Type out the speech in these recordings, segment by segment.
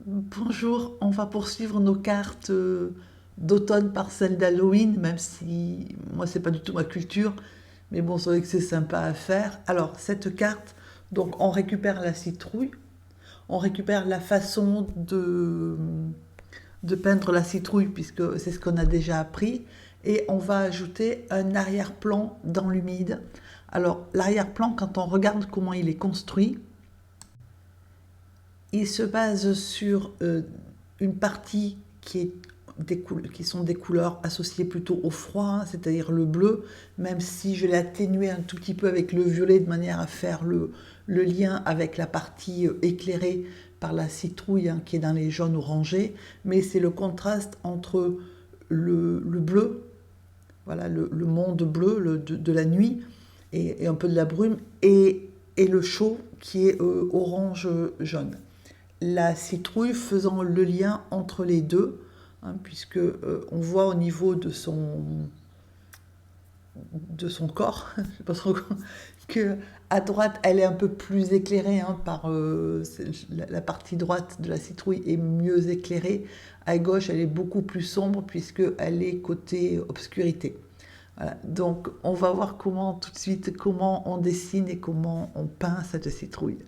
Bonjour, on va poursuivre nos cartes d'automne par celles d'Halloween, même si moi c'est pas du tout ma culture, mais bon c'est vrai que c'est sympa à faire. Alors cette carte, donc on récupère la citrouille, on récupère la façon de peindre la citrouille puisque c'est ce qu'on a déjà appris, et on va ajouter un arrière-plan dans l'humide. Alors l'arrière-plan, quand on regarde comment il est construit, il se base sur une partie qui sont des couleurs associées plutôt au froid, hein, c'est-à-dire le bleu, même si je l'ai atténué un tout petit peu avec le violet de manière à faire le lien avec la partie éclairée par la citrouille, hein, qui est dans les jaunes orangés, mais c'est le contraste entre le bleu, voilà, le monde bleu de la nuit, et un peu de la brume, et le chaud qui est orange-jaune. La citrouille faisant le lien entre les deux, hein, puisque on voit au niveau de son corps, je sais pas trop, que à droite elle est un peu plus éclairée, hein, par la partie droite de la citrouille est mieux éclairée. À gauche elle est beaucoup plus sombre puisque elle est côté obscurité. Voilà. Donc on va voir tout de suite comment on dessine et comment on peint cette citrouille.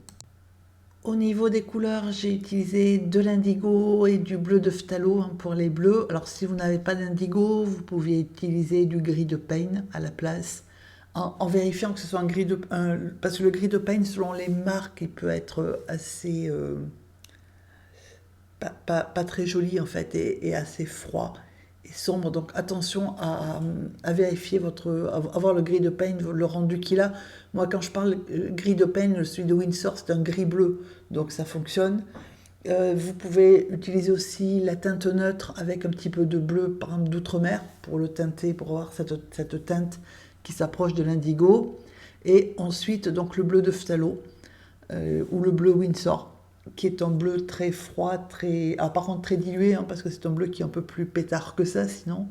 Au niveau des couleurs, j'ai utilisé de l'indigo et du bleu de phthalo, hein, pour les bleus. Alors si vous n'avez pas d'indigo, vous pouvez utiliser du gris de Payne à la place, en vérifiant que ce soit parce que le gris de Payne, selon les marques, il peut être assez pas très joli en fait, et assez froid et sombre. Donc attention à vérifier avoir le gris de Payne, le rendu qu'il a. Moi quand je parle gris de Payne, celui de Windsor, c'est un gris bleu, donc ça fonctionne. Vous pouvez utiliser aussi la teinte neutre avec un petit peu de bleu, par exemple d'outre-mer, pour le teinter, pour avoir cette teinte qui s'approche de l'indigo. Et ensuite, donc le bleu de phthalo, ou le bleu Windsor, qui est un bleu très froid, par contre très dilué, hein, parce que c'est un bleu qui est un peu plus pétard que ça sinon.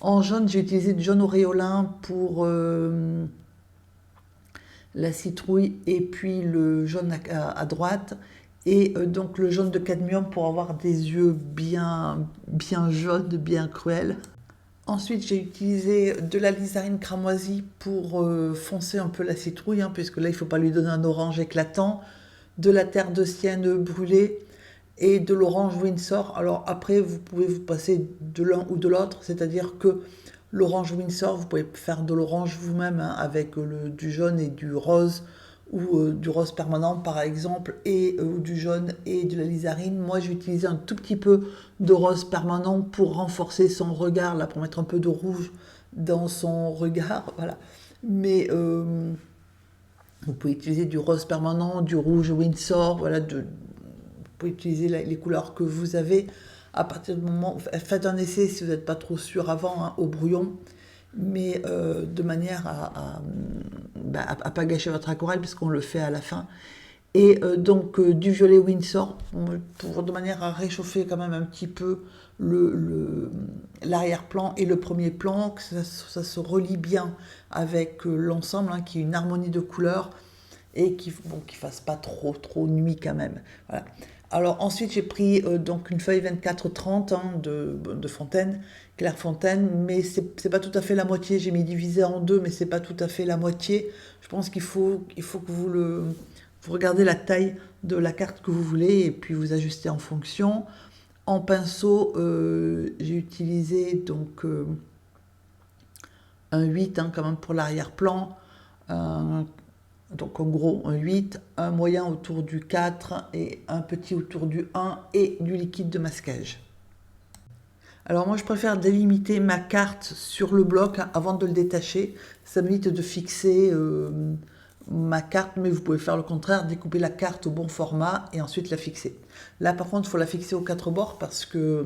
En jaune, j'ai utilisé du jaune auréolin pour la citrouille, et puis le jaune à droite, et donc le jaune de cadmium pour avoir des yeux bien, bien jaunes, bien cruels. Ensuite, j'ai utilisé de la lizarine cramoisie pour foncer un peu la citrouille, hein, puisque là, il ne faut pas lui donner un orange éclatant, de la terre de sienne brûlée et de l'orange Windsor. Alors après, vous pouvez vous passer de l'un ou de l'autre, c'est-à-dire que l'orange Windsor, vous pouvez faire de l'orange vous-même, hein, avec du jaune et du rose, ou du rose permanent par exemple, ou du jaune et de la lizarine. Moi j'ai utilisé un tout petit peu de rose permanent pour renforcer son regard, là, pour mettre un peu de rouge dans son regard, voilà. Mais vous pouvez utiliser du rose permanent, du rouge Windsor, voilà, vous pouvez utiliser les couleurs que vous avez. À partir du moment, faites un essai si vous n'êtes pas trop sûr avant, hein, au brouillon, mais de manière à pas gâcher votre aquarelle, puisqu'on le fait à la fin. Et donc du violet Windsor, de manière à réchauffer quand même un petit peu l'arrière-plan et le premier plan, que ça se relie bien avec l'ensemble, hein, qui est une harmonie de couleurs, et qui fasse pas trop nuit quand même. Voilà. Alors ensuite j'ai pris donc une feuille 24-30, hein, de Fontaine, Claire Fontaine, mais c'est pas tout à fait la moitié. J'ai mis divisé en deux, mais c'est pas tout à fait la moitié. Je pense qu'il faut que vous regardez la taille de la carte que vous voulez, et puis vous ajustez en fonction. En pinceau, j'ai utilisé donc un 8, hein, quand même, pour l'arrière-plan. Donc en gros un 8, un moyen autour du 4 et un petit autour du 1, et du liquide de masquage. Alors moi je préfère délimiter ma carte sur le bloc, hein, avant de le détacher. Ça m'évite de fixer ma carte, mais vous pouvez faire le contraire, découper la carte au bon format et ensuite la fixer. Là par contre il faut la fixer aux quatre bords, parce que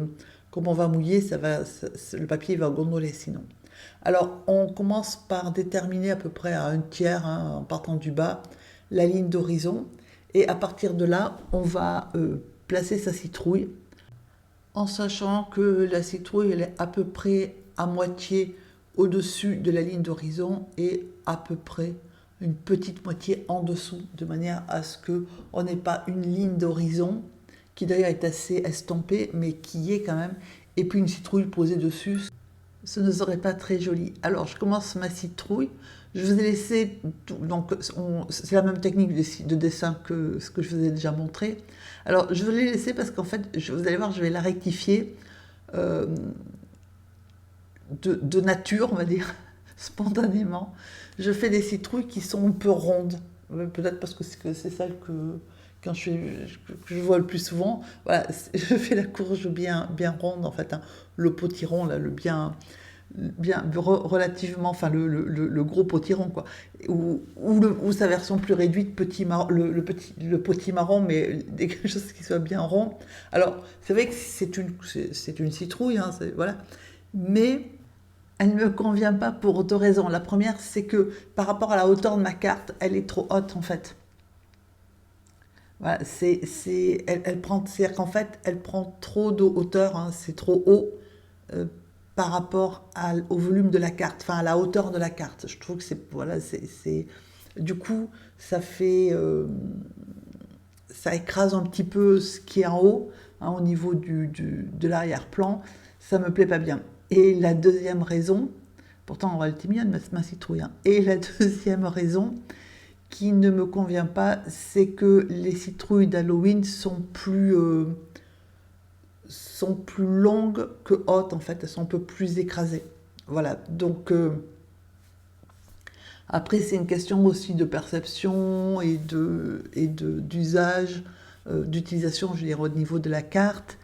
comme on va mouiller, le papier va gondoler sinon. Alors on commence par déterminer à peu près à un tiers, hein, en partant du bas, la ligne d'horizon, et à partir de là on va placer sa citrouille, en sachant que la citrouille elle est à peu près à moitié au-dessus de la ligne d'horizon et à peu près une petite moitié en dessous, de manière à ce qu'on n'ait pas une ligne d'horizon qui d'ailleurs est assez estompée, mais qui y est quand même, et puis une citrouille posée dessus. Ce ne serait pas très joli. Alors, je commence ma citrouille. Je vous ai laissé, donc c'est la même technique de dessin que ce que je vous ai déjà montré. Alors, je vais les laisser parce qu'en fait, vous allez voir, je vais la rectifier de nature, on va dire, spontanément. Je fais des citrouilles qui sont un peu rondes. Peut-être parce que c'est celle que je vois le plus souvent. Voilà, je fais la courge bien ronde, en fait, hein. Le potiron, là, le bien relativement, enfin le gros potiron, quoi, ou sa version plus réduite, le potimarron, mais quelque chose qui soit bien rond. Alors c'est vrai que c'est une citrouille, hein, voilà, mais elle ne me convient pas pour deux raisons. La première, c'est que par rapport à la hauteur de ma carte, elle est trop haute, en fait. Voilà, c'est-à-dire qu'en fait, elle prend trop de hauteur, hein, c'est trop haut euh, par rapport au volume de la carte, enfin à la hauteur de la carte. Je trouve que voilà, du coup, ça écrase un petit peu ce qui est en haut, hein, au niveau de l'arrière-plan. Ça me plaît pas bien. Et la deuxième raison, pourtant elle était mignonne ma citrouille, hein, et la deuxième raison qui ne me convient pas, c'est que les citrouilles d'Halloween sont plus longues que hautes, en fait. Elles sont un peu plus écrasées. Voilà, donc après c'est une question aussi de perception et d'usage, d'utilisation, je veux dire, au niveau de la carte,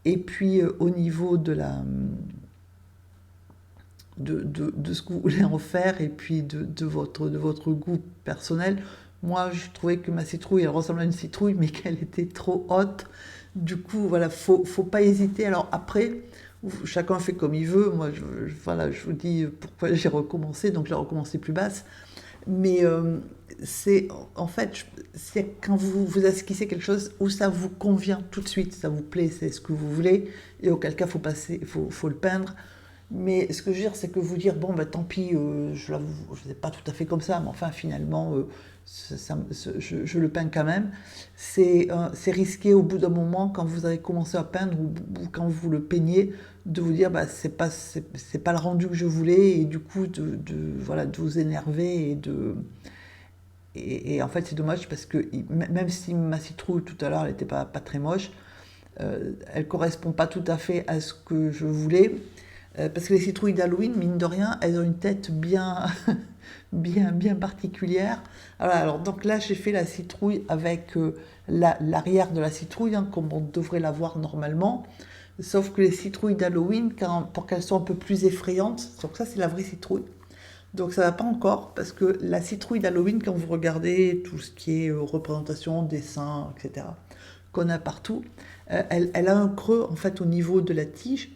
et puis au niveau de ce que vous voulez en faire, et puis de votre goût personnel. Moi, je trouvais que ma citrouille, elle ressemblait à une citrouille, mais qu'elle était trop haute. Du coup, voilà, faut pas hésiter. Alors après, chacun fait comme il veut. Moi, voilà, je vous dis pourquoi j'ai recommencé, donc j'ai recommencé plus basse. Mais c'est en fait, c'est quand vous esquissez quelque chose où ça vous convient tout de suite, ça vous plaît, c'est ce que vous voulez, et auquel cas, faut le peindre. Mais ce que je veux dire, c'est que vous dire, bon, bah, tant pis, je ne sais pas tout à fait comme ça, mais enfin, finalement, je le peins quand même. C'est risqué au bout d'un moment, quand vous avez commencé à peindre, ou quand vous le peignez, de vous dire, bah, c'est pas le rendu que je voulais, et du coup, voilà, de vous énerver, et en fait, c'est dommage, parce que même si ma citrouille, tout à l'heure, elle n'était pas très moche, elle ne correspond pas tout à fait à ce que je voulais. Parce que les citrouilles d'Halloween, mine de rien, elles ont une tête bien, bien particulière. Alors, donc là, j'ai fait la citrouille avec l'arrière de la citrouille, hein, comme on devrait la voir normalement. Sauf que les citrouilles d'Halloween, pour qu'elles soient un peu plus effrayantes, donc ça, c'est la vraie citrouille. Donc ça ne va pas encore, parce que la citrouille d'Halloween, quand vous regardez tout ce qui est représentation, dessin, etc., qu'on a partout, elle a un creux, en fait, au niveau de la tige,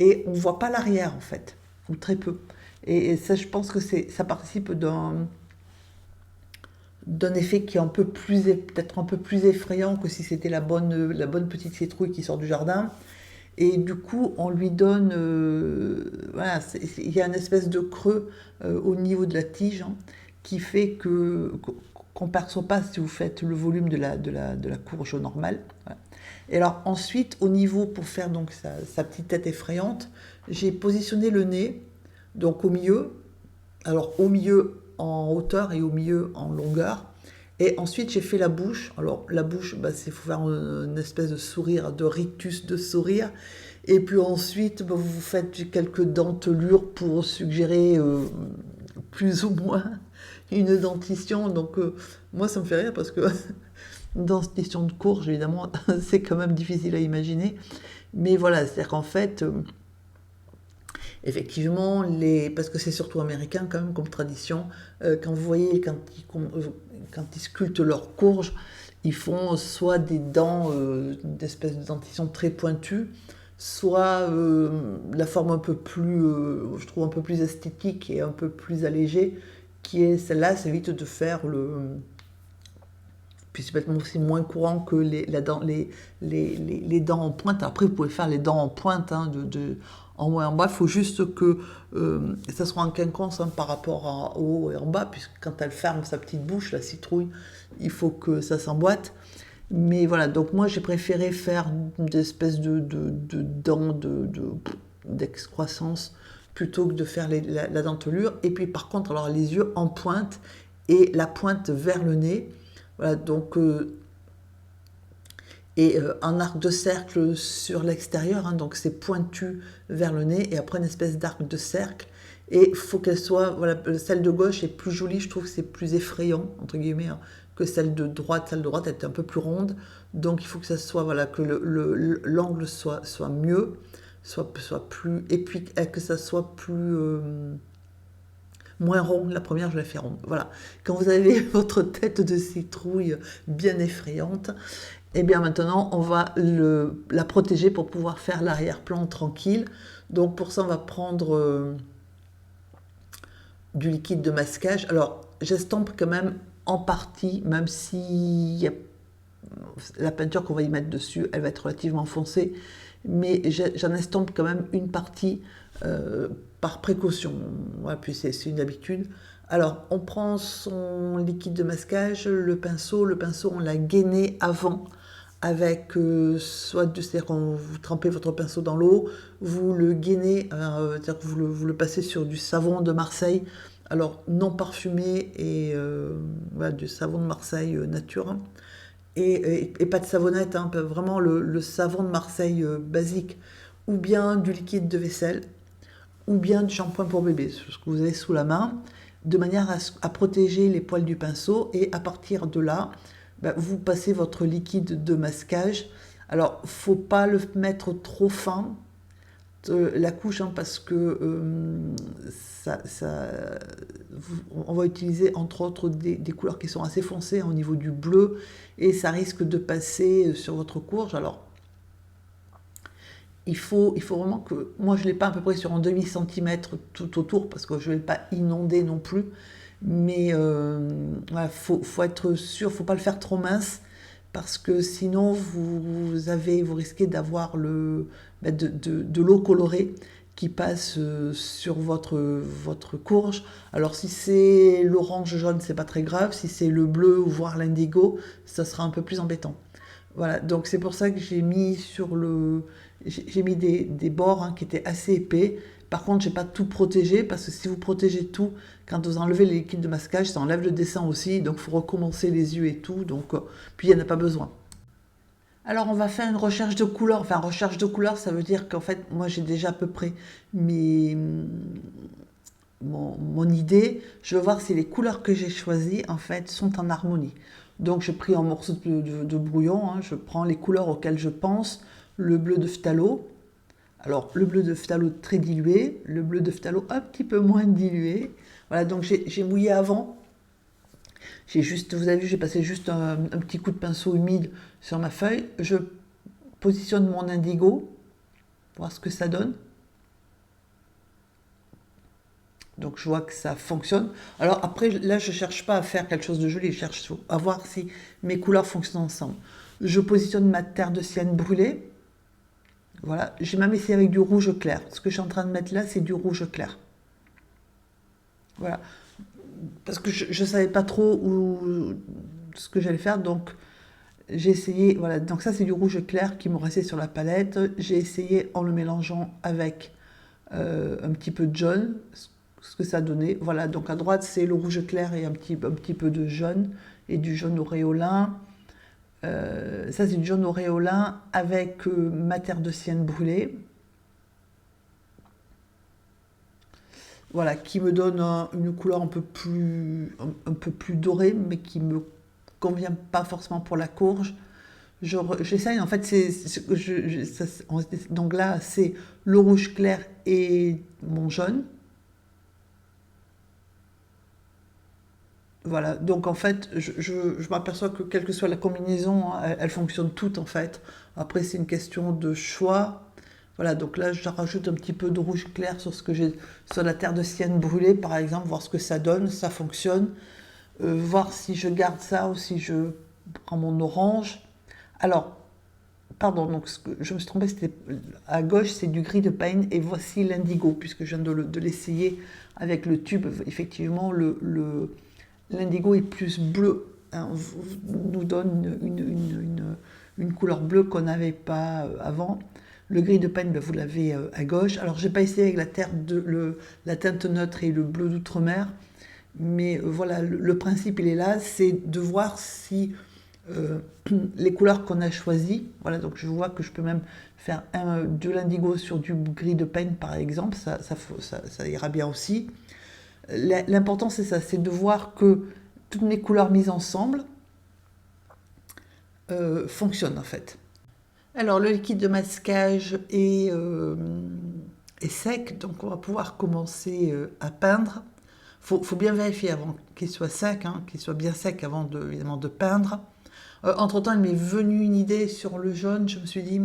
et on ne voit pas l'arrière, en fait, ou très peu. Et ça, je pense que ça participe d'un effet qui est peut-être un peu plus effrayant que si c'était la bonne petite citrouille qui sort du jardin. Et du coup, on lui donne, voilà, il y a une espèce de creux au niveau de la tige, hein, qui fait qu'on ne perçoit pas si vous faites le volume de la courge normale. Voilà. Et alors ensuite, au niveau, pour faire donc sa petite tête effrayante, j'ai positionné le nez, donc au milieu, alors au milieu en hauteur et au milieu en longueur. Et ensuite, j'ai fait la bouche. Alors, la bouche, bah, il faut faire une espèce de sourire, de rictus de sourire. Et puis ensuite, bah, vous faites quelques dentelures pour suggérer plus ou moins une dentition. Donc, moi, ça me fait rire parce que dentition de courge, évidemment, c'est quand même difficile à imaginer. Mais voilà, c'est-à-dire qu'en fait, effectivement, parce que c'est surtout américain quand même comme tradition, quand vous voyez, quand ils sculptent leurs courges, ils font soit des dents, d'espèces de dentition très pointues, soit la forme un peu plus, je trouve un peu plus esthétique et un peu plus allégée, qui est celle-là, c'est vite de faire puis c'est peut-être aussi moins courant que les dents en pointe. Après, vous pouvez faire les dents en pointe, hein, en haut et en bas. Il faut juste que ça soit en quinconce, hein, par rapport en haut et en bas, puisque quand elle ferme sa petite bouche, la citrouille, il faut que ça s'emboîte. Mais voilà, donc moi j'ai préféré faire une espèce de dent d'excroissance plutôt que de faire la dentelure. Et puis par contre, alors les yeux en pointe et la pointe vers le nez. Voilà, donc un arc de cercle sur l'extérieur, hein, donc c'est pointu vers le nez, et après une espèce d'arc de cercle. Et il faut qu'elle soit, voilà, celle de gauche est plus jolie, je trouve que c'est plus effrayant, entre guillemets, hein, que celle de droite. Celle de droite elle est un peu plus ronde, donc il faut que ça soit, voilà, que l'angle soit mieux, soit plus, et puis que ça soit plus, moins rond. La première, je la fais ronde. Voilà. Quand vous avez votre tête de citrouille bien effrayante, et bien maintenant, on va la protéger pour pouvoir faire l'arrière-plan tranquille. Donc pour ça, on va prendre du liquide de masquage. Alors, j'estompe quand même en partie, même si la peinture qu'on va y mettre dessus, elle va être relativement foncée, mais j'en estompe quand même une partie par précaution. Voilà, puis c'est une habitude. Alors, on prend son liquide de masquage, le pinceau on l'a gainé avant avec c'est-à-dire quand vous trempez votre pinceau dans l'eau, vous le gainez, c'est-à-dire que vous le passez sur du savon de Marseille, alors non parfumé, et voilà, du savon de Marseille nature, et pas de savonnette, hein, vraiment le savon de Marseille basique, ou bien du liquide de vaisselle, ou bien du shampoing pour bébé, ce que vous avez sous la main, de manière à protéger les poils du pinceau, et à partir de là, vous passez votre liquide de masquage. Alors, faut pas le mettre trop fin, la couche, hein, parce que on va utiliser entre autres des couleurs qui sont assez foncées, hein, au niveau du bleu, et ça risque de passer sur votre courge. Alors, il faut vraiment que... Moi, je l'ai pas à peu près sur un demi-centimètre tout autour, parce que je ne vais pas inonder non plus. Mais voilà, faut être sûr, faut pas le faire trop mince, parce que sinon vous risquez d'avoir de l'eau colorée qui passe sur votre courge. Alors si c'est l'orange jaune, c'est pas très grave. Si c'est le bleu ou voire l'indigo, ça sera un peu plus embêtant. Voilà, donc c'est pour ça que j'ai mis des bords, hein, qui étaient assez épais. Par contre, j'ai pas tout protégé, parce que si vous protégez tout, quand vous enlevez les liquides de masquage, ça enlève le dessin aussi, donc il faut recommencer les yeux et tout, donc puis il n'y en a pas besoin. Alors on va faire une recherche de couleurs. Enfin, recherche de couleurs, ça veut dire qu'en fait, moi j'ai déjà à peu près mes, mon idée. Je veux voir si les couleurs que j'ai choisies, en fait, sont en harmonie. Donc j'ai pris un morceau de brouillon, hein, je prends les couleurs auxquelles je pense, le bleu de phthalo. Alors le bleu de phthalo très dilué, le bleu de phthalo un petit peu moins dilué. Voilà, donc j'ai mouillé avant. Vous avez vu, j'ai passé juste un petit coup de pinceau humide sur ma feuille. Je positionne mon indigo, voir ce que ça donne. Donc je vois que ça fonctionne. Alors après, là, je ne cherche pas à faire quelque chose de joli, je cherche à voir si mes couleurs fonctionnent ensemble. Je positionne ma terre de sienne brûlée. Voilà, j'ai même essayé avec du rouge clair. Ce que je suis en train de mettre là, c'est du rouge clair. Voilà, parce que je ne savais pas trop ce que j'allais faire, donc j'ai essayé. Voilà, donc ça c'est du rouge clair qui me restait sur la palette. J'ai essayé en le mélangeant avec un petit peu de jaune, ce que ça donnait. Voilà, donc à droite c'est le rouge clair et un petit peu de jaune, et du jaune auréolin. Ça c'est du jaune auréolin avec ma terre de sienne brûlée. Voilà, qui me donne une couleur un peu plus dorée, mais qui me convient pas forcément pour la courge. J'essaye, en fait, donc là, c'est le rouge clair et mon jaune. Voilà, donc en fait, je m'aperçois que quelle que soit la combinaison, hein, elles fonctionnent toutes en fait. Après, c'est une question de choix. Voilà, donc là, je rajoute un petit peu de rouge clair sur ce que j'ai sur la terre de sienne brûlée, par exemple, voir ce que ça donne, ça fonctionne. Voir si je garde ça ou si je prends mon orange. Alors, pardon, donc je me suis trompée, c'était à gauche, c'est du gris de Payne, et voici l'indigo, puisque je viens de l'essayer avec le tube. Effectivement, l'indigo est plus bleu, hein, nous donne une couleur bleue qu'on n'avait pas avant. Le gris de peigne, ben, vous l'avez à gauche. Alors, j'ai pas essayé avec la teinte neutre et le bleu d'outre-mer, mais voilà, le principe, il est là, c'est de voir si euh, les couleurs qu'on a choisies, voilà, donc je vois que je peux même faire de l'indigo sur du gris de peigne, par exemple, ça ira bien aussi. L'important, c'est ça, c'est de voir que toutes mes couleurs mises ensemble fonctionnent, en fait. Alors, le liquide de masquage est sec, donc on va pouvoir commencer à peindre. Faut bien vérifier avant qu'il soit sec, hein, qu'il soit bien sec avant évidemment de peindre. Entre-temps, il m'est venu une idée sur le jaune. Je me suis dit,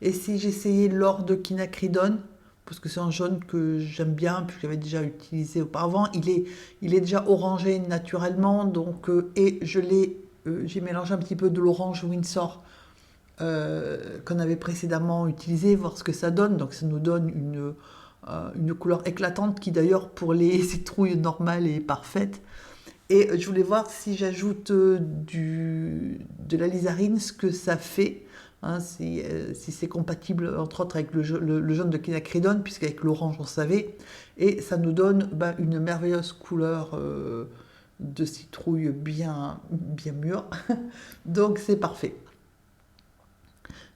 et si j'essayais l'or de quinacridone, parce que c'est un jaune que j'aime bien, puis que j'avais déjà utilisé auparavant. Il est déjà orangé naturellement, donc et j'ai mélangé un petit peu de l'orange Windsor qu'on avait précédemment utilisé, voir ce que ça donne. Donc ça nous donne une couleur éclatante qui d'ailleurs pour les citrouilles normales est parfaite. Et je voulais voir si j'ajoute de la lizarine, ce que ça fait, hein, si c'est compatible entre autres avec le jaune de quinacridone, puisqu'avec l'orange on savait, et ça nous donne une merveilleuse couleur de citrouille bien, bien mûre, donc c'est parfait.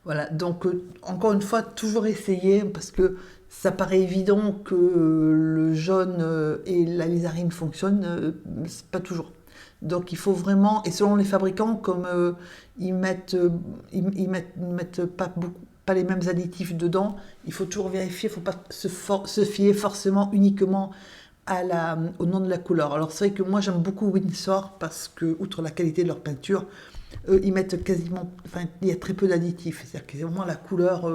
Voilà, donc encore une fois, toujours essayer, parce que ça paraît évident que le jaune et la lizarine fonctionnent, c'est pas toujours. Donc il faut vraiment, et selon les fabricants, comme ils mettent pas les mêmes additifs dedans, il faut toujours vérifier, il ne faut pas se fier forcément uniquement au nom de la couleur. Alors c'est vrai que moi j'aime beaucoup Windsor parce que, outre la qualité de leur peinture, ils mettent quasiment, enfin il y a très peu d'additifs, c'est-à-dire que c'est vraiment la couleur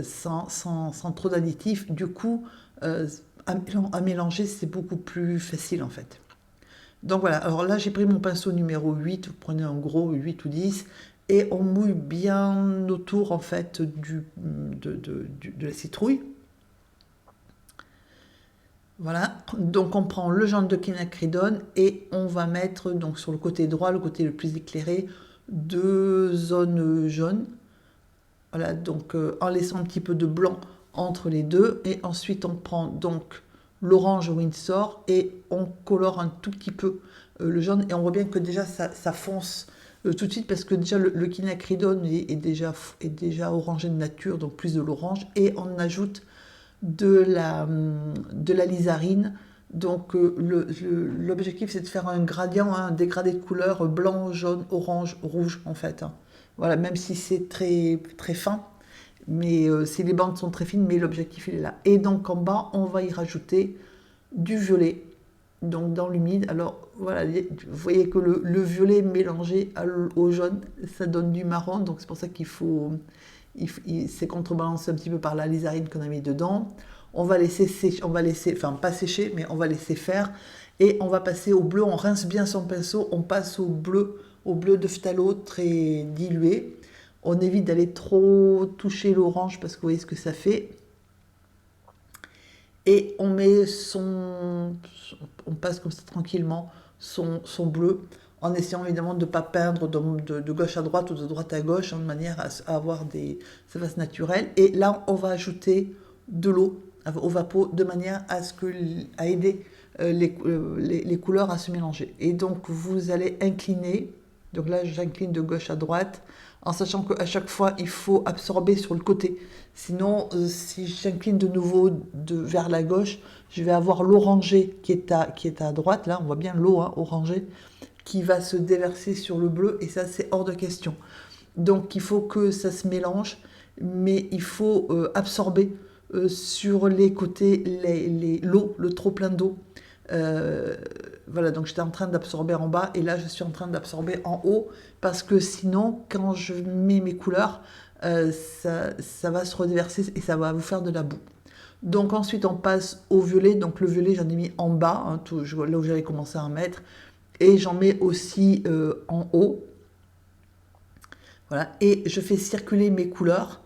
sans trop d'additifs. Du coup, à mélanger c'est beaucoup plus facile en fait. Donc voilà, alors là j'ai pris mon pinceau numéro 8, vous prenez en gros 8 ou 10, et on mouille bien autour en fait de la citrouille. Voilà, donc on prend le jaune de quinacridone et on va mettre donc sur le côté droit, le côté le plus éclairé, deux zones jaunes. Voilà, donc en laissant un petit peu de blanc entre les deux. Et ensuite on prend donc l'orange Windsor et on colore un tout petit peu le jaune. Et on voit bien que déjà ça fonce tout de suite parce que déjà le quinacridone est déjà orangé de nature, donc plus de l'orange. Et on ajoute de la lizarine. Donc l'objectif c'est de faire un gradient, hein, un dégradé de couleurs blanc, jaune, orange, rouge en fait. Hein. Voilà, même si c'est très, très fin, mais si les bandes sont très fines, mais l'objectif il est là. Et donc en bas, on va y rajouter du violet, donc dans l'humide. Alors voilà, vous voyez que le violet mélangé au jaune, ça donne du marron, donc c'est pour ça qu'il faut c'est contrebalancé un petit peu par la lizarine qu'on a mis dedans. On va laisser sécher, enfin pas sécher, mais on va laisser faire. Et on va passer au bleu, on rince bien son pinceau, on passe au bleu de phthalo très dilué. On évite d'aller trop toucher l'orange parce que vous voyez ce que ça fait. Et on passe comme ça tranquillement son bleu, en essayant évidemment de ne pas peindre de gauche à droite ou de droite à gauche, hein, de manière à avoir ça fasse naturel. Et là, on va ajouter de l'eau au vapeau de manière à aider les couleurs à se mélanger. Et donc, vous allez incliner. Donc là, j'incline de gauche à droite, en sachant qu'à chaque fois, il faut absorber sur le côté. Sinon, si j'incline de nouveau vers la gauche, je vais avoir l'orangé qui est à droite. Là, on voit bien l'eau orangée qui va se déverser sur le bleu, et ça, c'est hors de question. Donc, il faut que ça se mélange, mais il faut absorber sur les côtés l'eau, le trop plein d'eau. Voilà, donc j'étais en train d'absorber en bas, et là, je suis en train d'absorber en haut, parce que sinon, quand je mets mes couleurs, ça va se redéverser et ça va vous faire de la boue. Donc ensuite, on passe au violet. Donc le violet, j'en ai mis en bas, hein, là où j'avais commencé à en mettre. Et j'en mets aussi en haut. Voilà. Et je fais circuler mes couleurs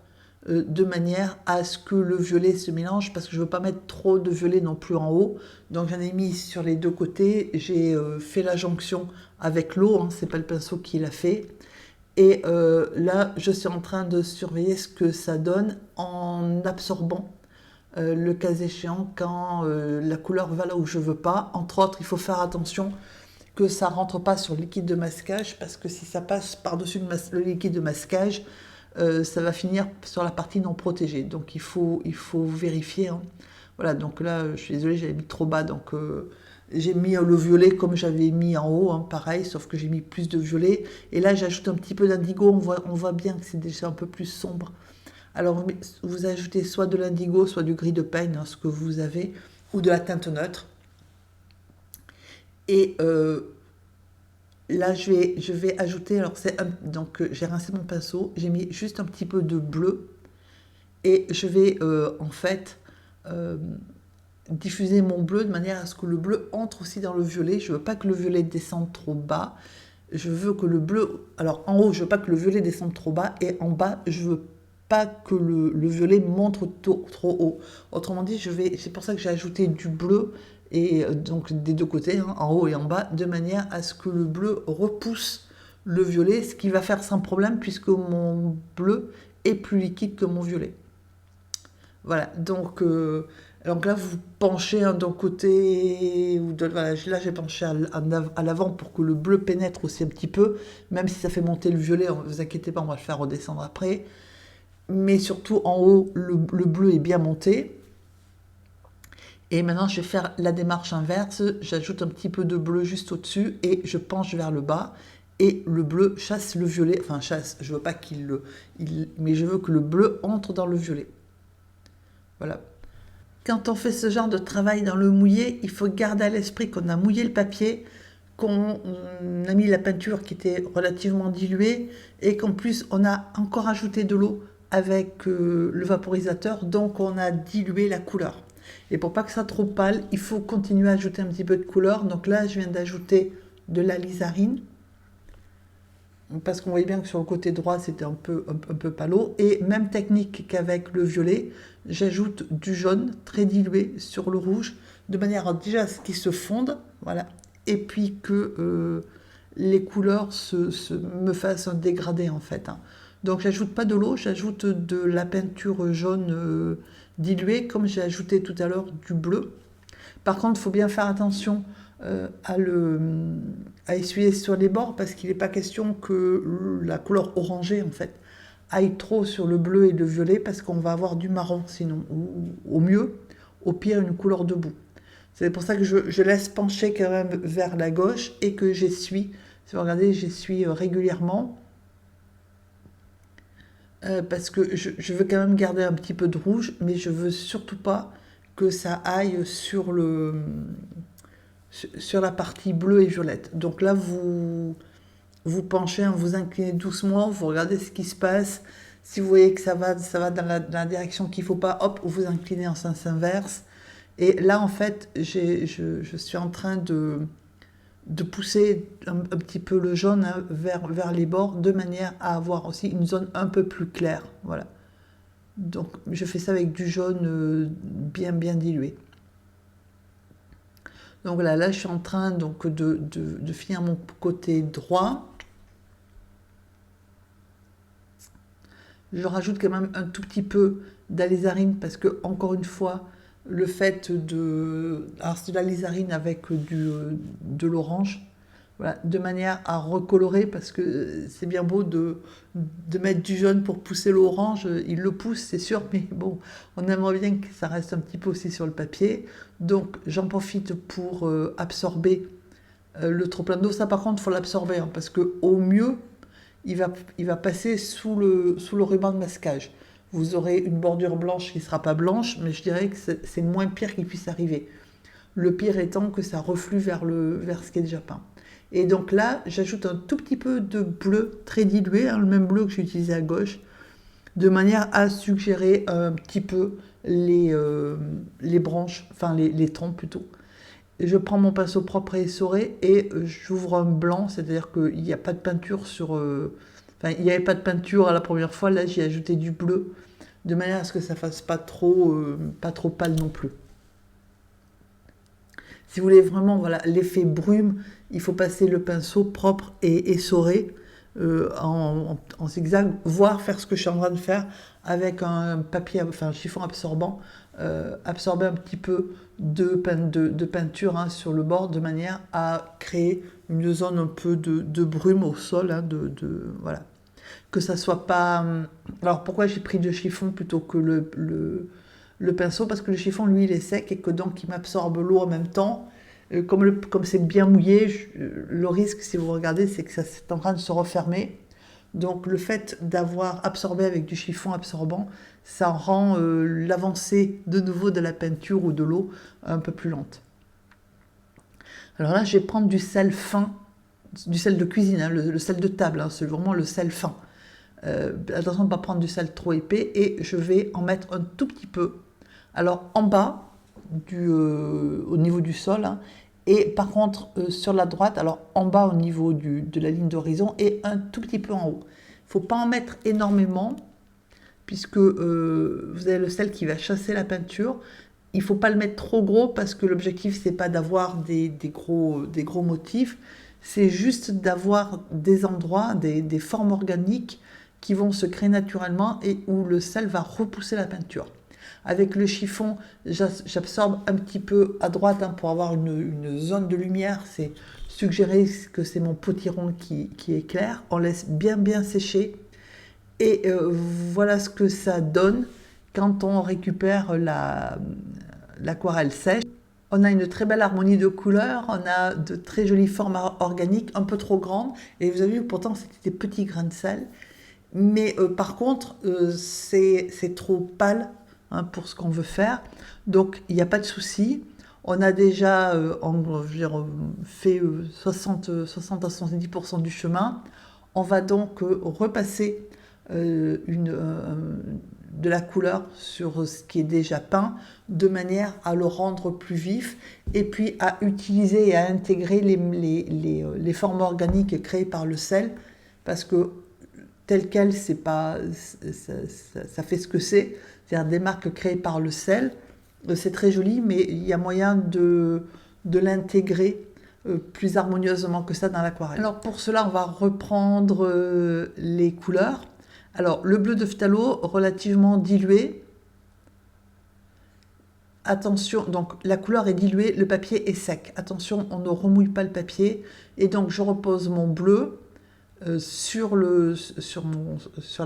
de manière à ce que le violet se mélange, parce que je ne veux pas mettre trop de violet non plus en haut. Donc j'en ai mis sur les deux côtés. J'ai fait la jonction avec l'eau, hein, c'est pas le pinceau qui l'a fait. Et là, je suis en train de surveiller ce que ça donne en absorbant le cas échéant quand la couleur va là où je veux pas. Entre autres, il faut faire attention que ça rentre pas sur le liquide de masquage parce que si ça passe par-dessus le liquide de masquage, ça va finir sur la partie non protégée. Donc il faut vérifier, hein. Voilà, donc là, je suis désolée, j'avais mis trop bas, donc j'ai mis le violet comme j'avais mis en haut, hein, pareil, sauf que j'ai mis plus de violet. Et là, j'ajoute un petit peu d'indigo, on voit bien que c'est déjà un peu plus sombre. Alors, vous ajoutez soit de l'indigo, soit du gris de peigne, hein, ce que vous avez, ou de la teinte neutre. Et là, je vais ajouter, alors donc j'ai rincé mon pinceau, j'ai mis juste un petit peu de bleu, et je vais en fait euh, diffuser mon bleu de manière à ce que le bleu entre aussi dans le violet. Je veux pas que le violet descende trop bas. Je veux que le bleu... Alors en haut, je veux pas que le violet descende trop bas. Et en bas, je veux pas que le violet monte trop haut. Autrement dit, c'est pour ça que j'ai ajouté du bleu, et donc des deux côtés, hein, en haut et en bas, de manière à ce que le bleu repousse le violet, ce qui va faire sans problème puisque mon bleu est plus liquide que mon violet. Voilà, donc là, vous penchez d'un côté, voilà, là j'ai penché à l'avant pour que le bleu pénètre aussi un petit peu, même si ça fait monter le violet, ne vous inquiétez pas, on va le faire redescendre après. Mais surtout en haut, le bleu est bien monté. Et maintenant, je vais faire la démarche inverse, j'ajoute un petit peu de bleu juste au-dessus et je penche vers le bas. Et le bleu chasse le violet, enfin chasse, je veux pas mais je veux que le bleu entre dans le violet. Voilà. Quand on fait ce genre de travail dans le mouillé, il faut garder à l'esprit qu'on a mouillé le papier, qu'on a mis la peinture qui était relativement diluée et qu'en plus on a encore ajouté de l'eau avec le vaporisateur, donc on a dilué la couleur. Et pour pas que ça soit trop pâle, il faut continuer à ajouter un petit peu de couleur. Donc là, je viens d'ajouter de l'alizarine, parce qu'on voyait bien que sur le côté droit, c'était un peu palo. Et même technique qu'avec le violet, j'ajoute du jaune très dilué sur le rouge, de manière à déjà ce qui se fonde, voilà, et puis que les couleurs me fassent un dégradé en fait, hein. Donc j'ajoute pas de l'eau, j'ajoute de la peinture jaune diluée, comme j'ai ajouté tout à l'heure du bleu. Par contre, il faut bien faire attention à essuyer sur les bords parce qu'il n'est pas question que la couleur orangée en fait aille trop sur le bleu et le violet parce qu'on va avoir du marron sinon, ou au mieux, au pire une couleur de boue. C'est pour ça que je laisse pencher quand même vers la gauche et que j'essuie. Si vous regardez, j'essuie régulièrement parce que je veux quand même garder un petit peu de rouge, mais je veux surtout pas que ça aille sur la partie bleue et violette. Donc là, vous penchez, hein, vous inclinez doucement, vous regardez ce qui se passe. Si vous voyez que ça va dans la direction qu'il ne faut pas, hop, vous inclinez en sens inverse. Et là, en fait, je suis en train de pousser un petit peu le jaune, hein, vers les bords, de manière à avoir aussi une zone un peu plus claire. Voilà. Donc, je fais ça avec du jaune bien dilué. Donc voilà, là je suis en train donc, de finir mon côté droit. Je rajoute quand même un tout petit peu d'alizarine parce que, encore une fois, le fait de... Alors c'est de l'alizarine avec de l'orange, voilà, de manière à recolorer parce que c'est bien beau de mettre du jaune pour pousser l'orange, il le pousse c'est sûr, mais bon, on aimerait bien que ça reste un petit peu aussi sur le papier. Donc j'en profite pour absorber le trop plein d'eau. Ça par contre il faut l'absorber, hein, parce que au mieux il va passer sous le ruban de masquage. Vous aurez une bordure blanche qui ne sera pas blanche, mais je dirais que c'est le moins pire qui puisse arriver. Le pire étant que ça reflue vers ce qui est déjà peint. Et donc là, j'ajoute un tout petit peu de bleu très dilué, hein, le même bleu que j'ai utilisé à gauche, de manière à suggérer un petit peu les branches, enfin les troncs plutôt. Et je prends mon pinceau propre et essoré et j'ouvre un blanc, c'est-à-dire qu'il n'y a pas de peinture enfin, il n'y avait pas de peinture à la première fois, là j'ai ajouté du bleu, de manière à ce que ça ne fasse pas trop pâle non plus. Si vous voulez vraiment, voilà, l'effet brume, il faut passer le pinceau propre et essoré en zigzag, voire faire ce que je suis en train de faire avec un papier, enfin un chiffon absorbant, absorber un petit peu de peinture hein, sur le bord de manière à créer une zone un peu de brume au sol, hein, voilà. Que ça soit pas... Alors pourquoi j'ai pris le chiffon plutôt que le pinceau? Parce que le chiffon, lui, il est sec et que donc il m'absorbe l'eau en même temps. Comme c'est bien mouillé, le risque, si vous regardez, c'est que ça c'est en train de se refermer. Donc le fait d'avoir absorbé avec du chiffon absorbant, ça rend l'avancée de nouveau de la peinture ou de l'eau un peu plus lente. Alors là, je vais prendre du sel fin, du sel de cuisine, hein, le sel de table, hein, c'est vraiment le sel fin. Attention de ne pas prendre du sel trop épais et je vais en mettre un tout petit peu. Alors en bas, au niveau du sol, hein, et par contre sur la droite, alors en bas au niveau de la ligne d'horizon et un tout petit peu en haut. Il ne faut pas en mettre énormément puisque vous avez le sel qui va chasser la peinture. Il ne faut pas le mettre trop gros parce que l'objectif c'est pas d'avoir des gros motifs, c'est juste d'avoir des endroits, des formes organiques qui vont se créer naturellement et où le sel va repousser la peinture. Avec le chiffon, j'absorbe un petit peu à droite hein, pour avoir une zone de lumière. C'est suggéré que c'est mon potiron qui éclaire. On laisse bien sécher. Et voilà ce que ça donne quand on récupère l'aquarelle sèche. On a une très belle harmonie de couleurs, on a de très jolies formes organiques, un peu trop grandes. Et vous avez vu, pourtant, c'était des petits grains de sel. Mais par contre, c'est trop pâle hein, pour ce qu'on veut faire. Donc, il n'y a pas de souci. On a déjà fait 60 à 70% du chemin. On va donc repasser de la couleur sur ce qui est déjà peint, de manière à le rendre plus vif, et puis à utiliser et à intégrer les formes organiques créées par le sel, parce que tel quel, c'est pas, ça fait ce que c'est-à-dire des marques créées par le sel. C'est très joli, mais il y a moyen de l'intégrer plus harmonieusement que ça dans l'aquarelle. Alors pour cela, on va reprendre les couleurs. Alors le bleu de phthalo, relativement dilué. Attention, donc la couleur est diluée, le papier est sec. Attention, on ne remouille pas le papier. Et donc je repose mon bleu sur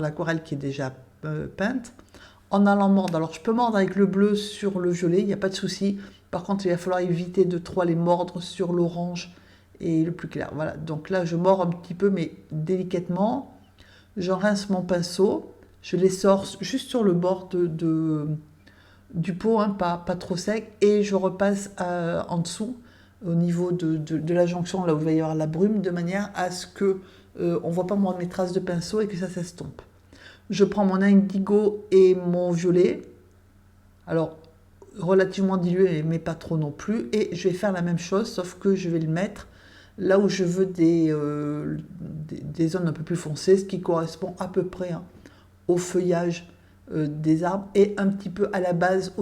l'aquarelle qui est déjà peinte, en allant mordre. Alors je peux mordre avec le bleu sur le violet, il n'y a pas de souci. Par contre, il va falloir éviter de trop les mordre sur l'orange et le plus clair. Voilà, donc là je mords un petit peu, mais délicatement. J'en rince mon pinceau, je les sors juste sur le bord du pot, hein, pas trop sec, et je repasse en dessous, au niveau de la jonction, là où il va y avoir la brume, de manière à ce que on ne voit pas mes traces de pinceau et que ça s'estompe. Je prends mon indigo et mon violet, alors relativement dilué, mais pas trop non plus, et je vais faire la même chose, sauf que je vais le mettre là où je veux des zones un peu plus foncées, ce qui correspond à peu près hein, au feuillage des arbres, et un petit peu à la base,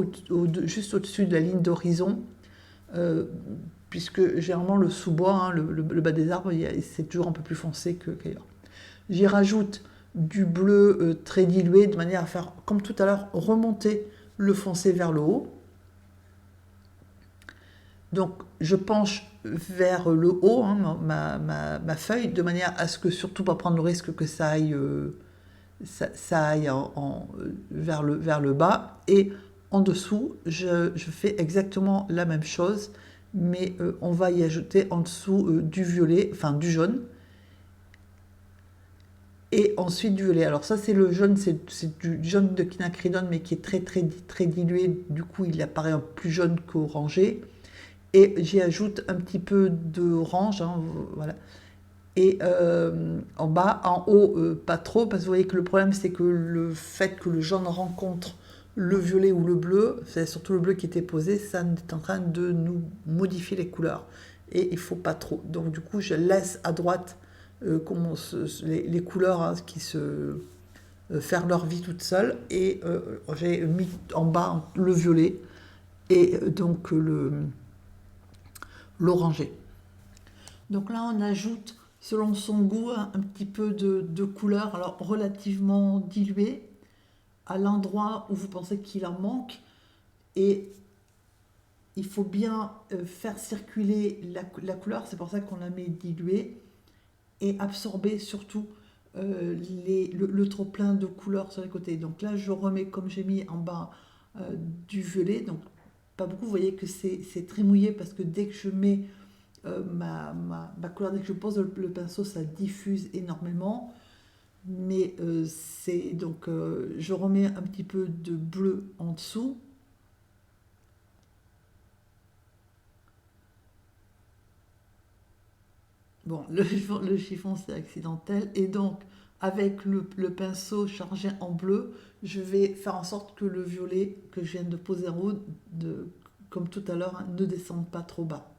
juste au-dessus de la ligne d'horizon, puisque généralement le sous-bois, hein, le bas des arbres, c'est toujours un peu plus foncé qu'ailleurs. J'y rajoute du bleu très dilué, de manière à faire, comme tout à l'heure, remonter le foncé vers le haut. Donc je penche vers le haut hein, ma feuille, de manière à ce que, surtout pas prendre le risque que ça aille, vers le bas. Et en dessous, je fais exactement la même chose, mais on va y ajouter en dessous du violet, enfin du jaune, et ensuite du violet. Alors ça c'est le jaune, c'est du jaune de quinacridone, mais qui est très dilué, du coup il apparaît un plus jaune qu'orangé. Et j'y ajoute un petit peu d'orange, hein, voilà. Et en bas, en haut, pas trop, parce que vous voyez que le problème, c'est que le fait que le jaune rencontre le violet ou le bleu, c'est surtout le bleu qui était posé, ça est en train de nous modifier les couleurs. Et il ne faut pas trop. Donc du coup, je laisse à droite les couleurs hein, qui se faire leur vie toutes seules. Et j'ai mis en bas le violet et donc l'orangé. Donc là, on ajoute selon son goût, un petit peu de couleur, alors relativement diluée, à l'endroit où vous pensez qu'il en manque. Et il faut bien faire circuler la couleur, c'est pour ça qu'on la met diluée, et absorber surtout le trop-plein de couleurs sur les côtés. Donc là, je remets, comme j'ai mis en bas, du violet, donc pas beaucoup. Vous voyez que c'est très mouillé parce que dès que je mets ma couleur, dès que je pose le pinceau, ça diffuse énormément. Mais c'est donc je remets un petit peu de bleu en dessous. Bon, le chiffon c'est accidentel et donc avec le pinceau chargé en bleu, je vais faire en sorte que le violet que je viens de poser en haut, comme tout à l'heure, hein, ne descende pas trop bas.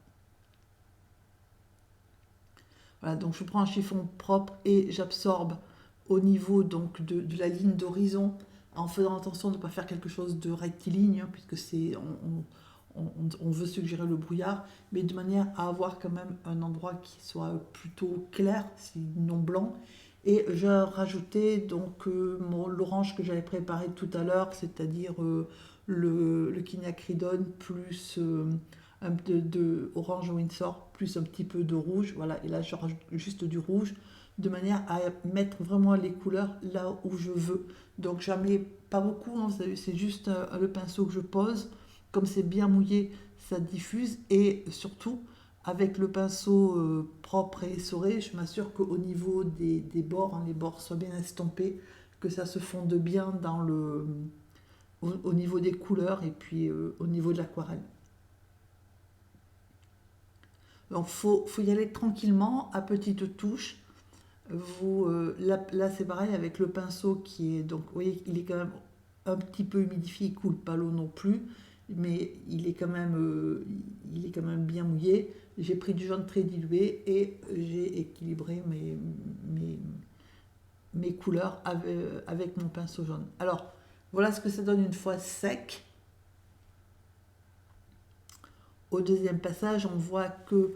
Voilà, donc je prends un chiffon propre et j'absorbe au niveau donc de la ligne d'horizon en faisant attention de ne pas faire quelque chose de rectiligne, hein, puisque on veut suggérer le brouillard, mais de manière à avoir quand même un endroit qui soit plutôt clair, sinon blanc. Et j'ai rajouté donc l'orange que j'avais préparé tout à l'heure, c'est-à-dire le quinacridone plus un peu de orange Windsor plus un petit peu de rouge. Voilà, et là je rajoute juste du rouge de manière à mettre vraiment les couleurs là où je veux. Donc j'en mets pas beaucoup, hein, vous savez, c'est juste le pinceau que je pose. Comme c'est bien mouillé, ça diffuse et surtout avec le pinceau propre et essoré, je m'assure qu'au niveau des bords, hein, les bords soient bien estompés, que ça se fonde bien au niveau des couleurs et puis au niveau de l'aquarelle. Donc faut y aller tranquillement, à petites touches. Là c'est pareil avec le pinceau qui est, donc vous voyez il est quand même un petit peu humidifié, il ne coule pas l'eau non plus, mais il est quand même bien mouillé. J'ai pris du jaune très dilué et j'ai équilibré mes couleurs avec mon pinceau jaune. Alors voilà ce que ça donne une fois sec. Au deuxième passage, on voit que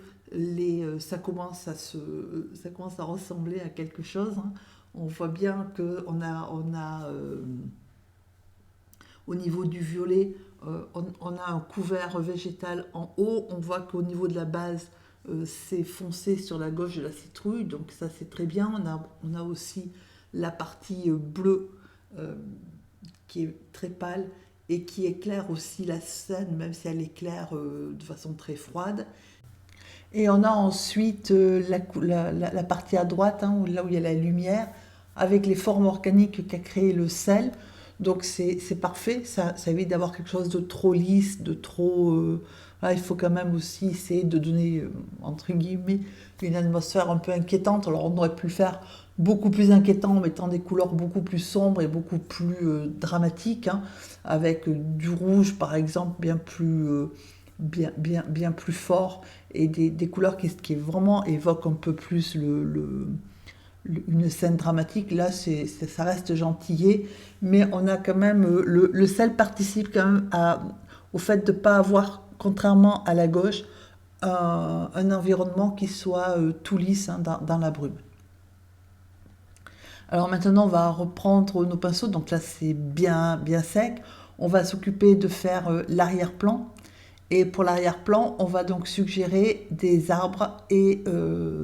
ça commence à ressembler à quelque chose, hein. On voit bien qu'on a au niveau du violet, on a un couvert végétal en haut. On voit qu'au niveau de la base, c'est foncé sur la gauche de la citrouille, donc ça c'est très bien. On a aussi la partie bleue qui est très pâle et qui éclaire aussi la scène, même si elle éclaire de façon très froide. Et on a ensuite la partie à droite, hein, là où il y a la lumière, avec les formes organiques qu'a créé le sel. Donc c'est parfait, ça évite d'avoir quelque chose de trop lisse, de trop... Là, il faut quand même aussi essayer de donner, entre guillemets, une atmosphère un peu inquiétante. Alors on aurait pu le faire beaucoup plus inquiétant en mettant des couleurs beaucoup plus sombres et beaucoup plus dramatiques, hein, avec du rouge par exemple bien plus fort et des couleurs qui vraiment évoquent un peu plus une scène dramatique. Là, ça reste gentillé, mais on a quand même le sel participe quand même au fait de ne pas avoir, contrairement à la gauche, un environnement qui soit tout lisse, hein, dans la brume. Alors maintenant, on va reprendre nos pinceaux. Donc là, c'est bien sec. On va s'occuper de faire l'arrière-plan. Et pour l'arrière-plan, on va donc suggérer des arbres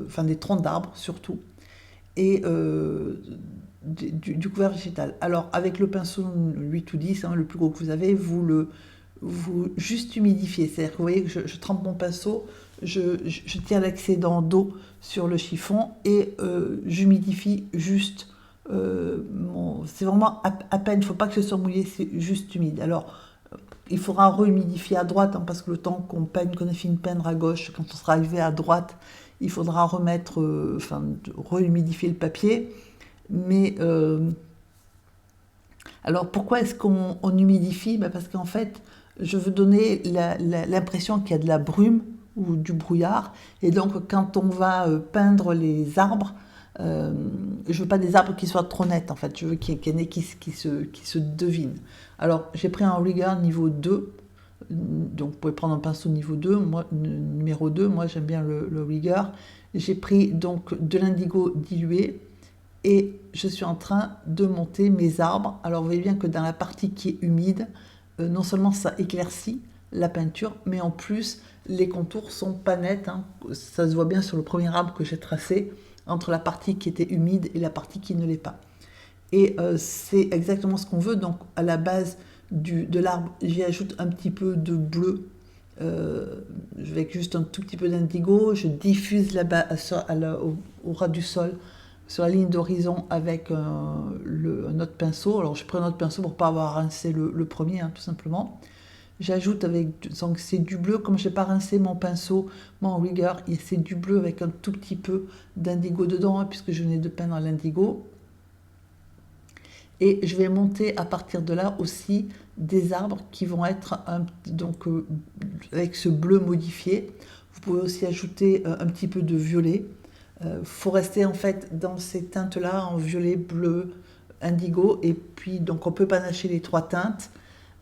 enfin des troncs d'arbres surtout, et du couvert végétal. Alors avec le pinceau 8 ou 10, hein, le plus gros que vous avez, vous juste humidifiez. C'est-à-dire que vous voyez que je trempe mon pinceau, je tiens l'excédent d'eau sur le chiffon et j'humidifie juste. C'est vraiment à peine, il ne faut pas que ce soit mouillé, c'est juste humide. Alors il faudra rehumidifier à droite, hein, parce que le temps qu'on ait fini de peindre à gauche, quand on sera arrivé à droite, il faudra rehumidifier le papier. Mais alors pourquoi est-ce qu'on humidifie? Parce qu'en fait, je veux donner l'impression qu'il y a de la brume ou du brouillard. Et donc quand on va peindre les arbres, je veux pas des arbres qui soient trop nets, en fait. Je veux qu'il y en ait qui se devinent. Alors j'ai pris un Rigger niveau 2, Donc vous pouvez prendre un pinceau niveau 2, moi, numéro 2, moi j'aime bien le Rigger. J'ai pris donc de l'indigo dilué et je suis en train de monter mes arbres. Alors vous voyez bien que dans la partie qui est humide, non seulement ça éclaircit la peinture, mais en plus les contours sont pas nets, hein. Ça se voit bien sur le premier arbre que j'ai tracé, entre la partie qui était humide et la partie qui ne l'est pas. Et c'est exactement ce qu'on veut. Donc à la base de l'arbre, j'y ajoute un petit peu de bleu, avec juste un tout petit peu d'indigo. Je diffuse là-bas au ras du sol, sur la ligne d'horizon, avec un autre pinceau. Alors je prends un autre pinceau pour ne pas avoir rincé le premier, hein, tout simplement. J'ajoute donc c'est du bleu, comme je n'ai pas rincé mon pinceau, mon Rigger, c'est du bleu avec un tout petit peu d'indigo dedans, hein, puisque je venais de peindre l'indigo. Et je vais monter à partir de là aussi des arbres qui vont être avec ce bleu modifié. Vous pouvez aussi ajouter un petit peu de violet. Faut rester en fait dans ces teintes-là, en violet, bleu, indigo. Et puis donc on peut panacher les trois teintes,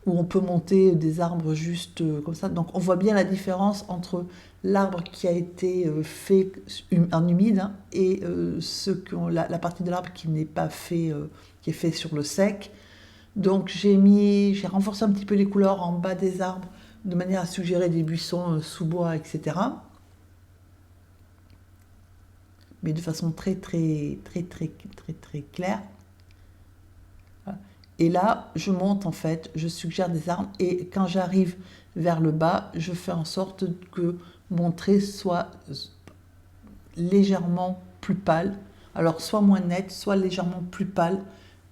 ou on peut monter des arbres juste comme ça. Donc on voit bien la différence entre l'arbre qui a été fait en humide, hein, et la partie de l'arbre qui n'est pas fait, qui est fait sur le sec. Donc j'ai renforcé un petit peu les couleurs en bas des arbres de manière à suggérer des buissons sous bois, etc. Mais de façon très claire. Et là, je monte en fait, je suggère des arbres, et quand j'arrive vers le bas, je fais en sorte que mon trait soit légèrement plus pâle, alors soit moins net, soit légèrement plus pâle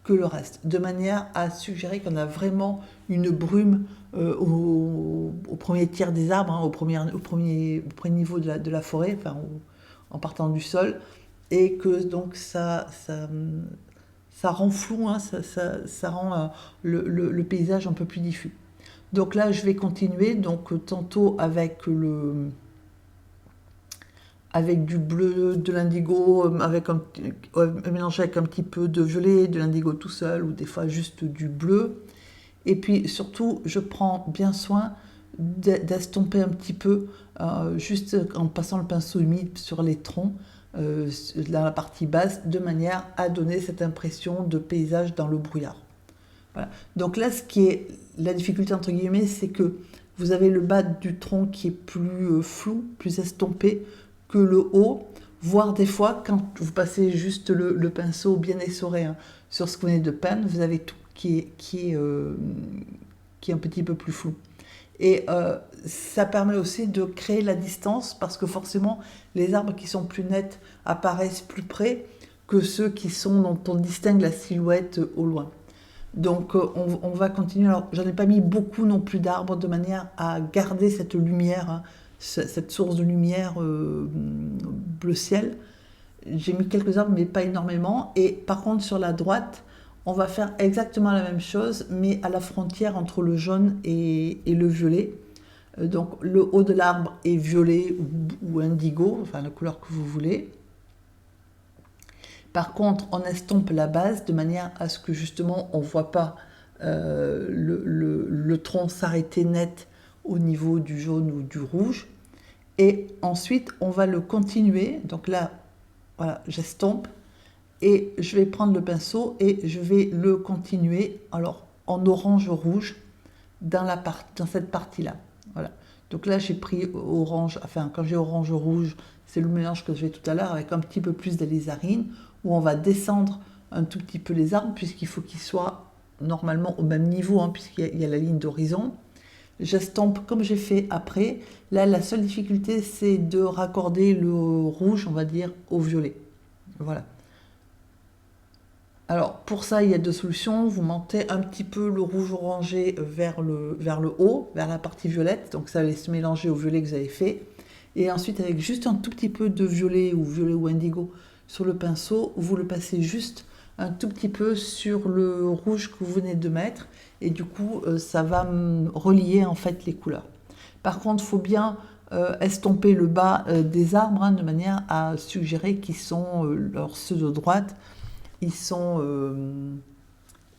que le reste, de manière à suggérer qu'on a vraiment une brume au premier tiers des arbres, hein, au premier niveau de la forêt, enfin, en partant du sol, et que donc ça rend flou, hein, ça rend le paysage un peu plus diffus. Donc là, je vais continuer, donc tantôt avec du bleu, de l'indigo, mélangé avec un petit peu de violet, de l'indigo tout seul, ou des fois juste du bleu. Et puis surtout, je prends bien soin d'estomper un petit peu, juste en passant le pinceau humide sur les troncs, dans la partie basse, de manière à donner cette impression de paysage dans le brouillard. Voilà. Donc là, ce qui est la difficulté entre guillemets, c'est que vous avez le bas du tronc qui est plus flou, plus estompé que le haut, voire des fois, quand vous passez juste le pinceau bien essoré, hein, sur ce que vous venez de peindre, vous avez tout qui est un petit peu plus flou. Et ça permet aussi de créer la distance, parce que forcément, les arbres qui sont plus nets apparaissent plus près que ceux dont on distingue la silhouette au loin. Donc on va continuer. Alors j'en ai pas mis beaucoup non plus d'arbres, de manière à garder cette lumière, hein, cette source de lumière bleu ciel. J'ai mis quelques arbres, mais pas énormément. Et par contre, sur la droite, on va faire exactement la même chose, mais à la frontière entre le jaune et le violet. Donc le haut de l'arbre est violet ou indigo, enfin la couleur que vous voulez. Par contre, on estompe la base de manière à ce que justement on ne voit pas le tronc s'arrêter net au niveau du jaune ou du rouge. Et ensuite, on va le continuer. Donc là, voilà, j'estompe. Et je vais prendre le pinceau et je vais le continuer, alors en orange-rouge, dans cette partie-là. Voilà. Donc là, j'ai pris orange, enfin, quand j'ai orange-rouge, c'est le mélange que je fais tout à l'heure, avec un petit peu plus d'alizarine, où on va descendre un tout petit peu les arbres, puisqu'il faut qu'ils soient normalement au même niveau, hein, puisqu'il y a la ligne d'horizon. J'estompe comme j'ai fait après. Là, la seule difficulté, c'est de raccorder le rouge, on va dire, au violet. Voilà. Alors pour ça, il y a deux solutions. Vous montez un petit peu le rouge orangé vers le haut, vers la partie violette. Donc ça va se mélanger au violet que vous avez fait. Et ensuite, avec juste un tout petit peu de violet ou indigo sur le pinceau, vous le passez juste un tout petit peu sur le rouge que vous venez de mettre. Et du coup, ça va relier en fait les couleurs. Par contre, il faut bien estomper le bas des arbres, hein, de manière à suggérer qu'ils sont, alors ceux de droite, ils sont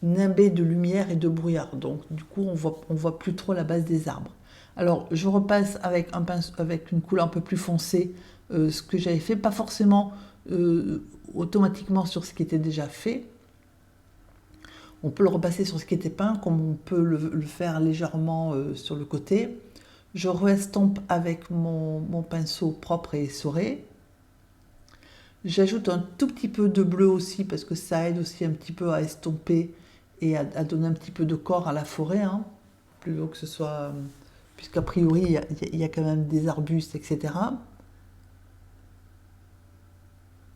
nimbé de lumière et de brouillard. Donc du coup, on voit plus trop la base des arbres. Alors je repasse avec un pinceau, avec une couleur un peu plus foncée, ce que j'avais fait, pas forcément automatiquement sur ce qui était déjà fait. On peut le repasser sur ce qui était peint, comme on peut le faire légèrement sur le côté. Je re-estompe avec mon pinceau propre et essoré. J'ajoute un tout petit peu de bleu aussi, parce que ça aide aussi un petit peu à estomper et à donner un petit peu de corps à la forêt, hein, plutôt que ce soit... puisqu'a priori, il y a quand même des arbustes, etc.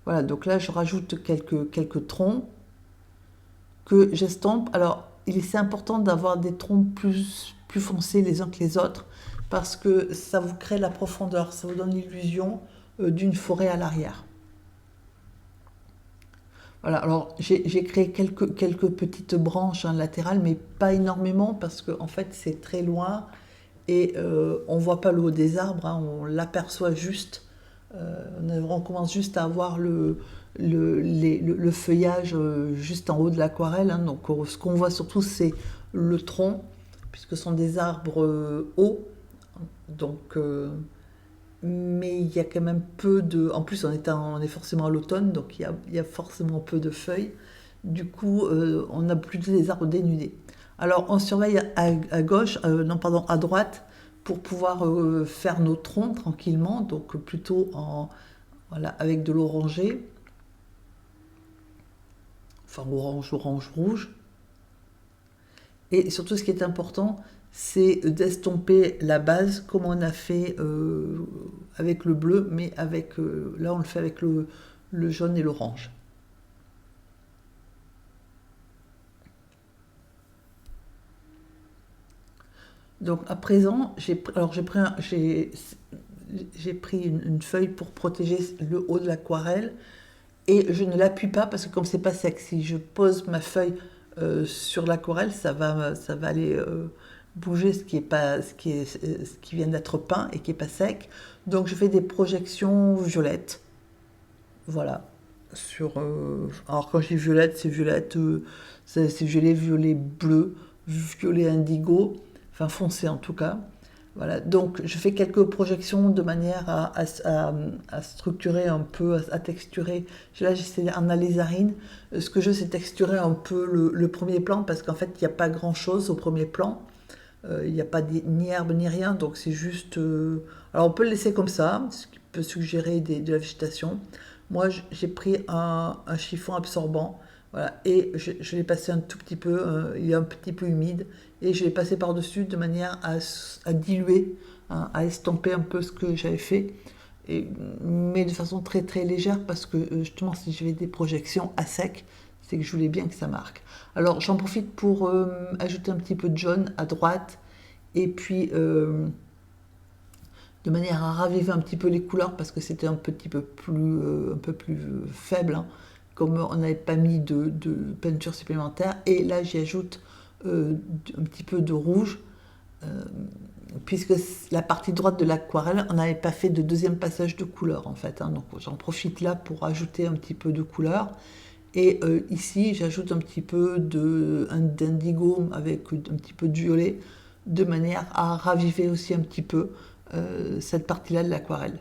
Voilà, donc là, je rajoute quelques troncs que j'estompe. Alors, il est important d'avoir des troncs plus foncés les uns que les autres, parce que ça vous crée la profondeur, ça vous donne l'illusion d'une forêt à l'arrière. Voilà, alors j'ai créé quelques petites branches latérales, mais pas énormément, parce qu'en fait, c'est très loin, et on ne voit pas le haut des arbres, hein, on l'aperçoit juste. On commence juste à avoir le feuillage juste en haut de l'aquarelle, hein, donc ce qu'on voit surtout, c'est le tronc, puisque ce sont des arbres hauts, donc... mais il y a quand même peu de... En plus, on est forcément à l'automne, donc il y a forcément peu de feuilles. Du coup, on a plutôt des arbres dénudés. Alors, on surveille à gauche, non, pardon, à droite, pour pouvoir faire nos troncs tranquillement, donc plutôt voilà, avec de l'orangé, enfin orange, orange, rouge. Et surtout, ce qui est important, c'est d'estomper la base comme on a fait avec le bleu, mais là on le fait avec le jaune et l'orange. Donc à présent, j'ai pris une feuille pour protéger le haut de l'aquarelle, et je ne l'appuie pas parce que comme c'est pas sec, si je pose ma feuille sur l'aquarelle, ça va aller bouger ce qui vient d'être peint et qui est pas sec. Donc je fais des projections violettes, voilà. Alors quand je dis violette, c'est violette, c'est violet, violet bleu, violet indigo, enfin foncé en tout cas. Voilà, donc je fais quelques projections de manière à structurer un peu, à texturer. Là, j'essaie en alizarine. Ce que je veux, c'est texturer un peu le premier plan, parce qu'en fait, il n'y a pas grand-chose au premier plan. Il n'y a pas ni herbe ni rien, donc c'est juste... Alors on peut le laisser comme ça, ce qui peut suggérer de la végétation. Moi, j'ai pris un chiffon absorbant, voilà, et je l'ai passé un tout petit peu, il est un petit peu humide, et je l'ai passé par-dessus de manière à diluer, hein, à estomper un peu ce que j'avais fait, mais de façon très très légère, parce que justement, si j'avais des projections à sec, c'est que je voulais bien que ça marque. Alors j'en profite pour ajouter un petit peu de jaune à droite, et puis de manière à raviver un petit peu les couleurs, parce que c'était un peu plus faible, hein, comme on n'avait pas mis de peinture supplémentaire. Et là j'y ajoute un petit peu de rouge, euh, puisque la partie droite de l'aquarelle, on n'avait pas fait de deuxième passage de couleur en fait, hein, donc j'en profite là pour ajouter un petit peu de couleur. Et ici, j'ajoute un petit peu d'indigo avec un petit peu de violet, de manière à raviver aussi un petit peu cette partie-là de l'aquarelle.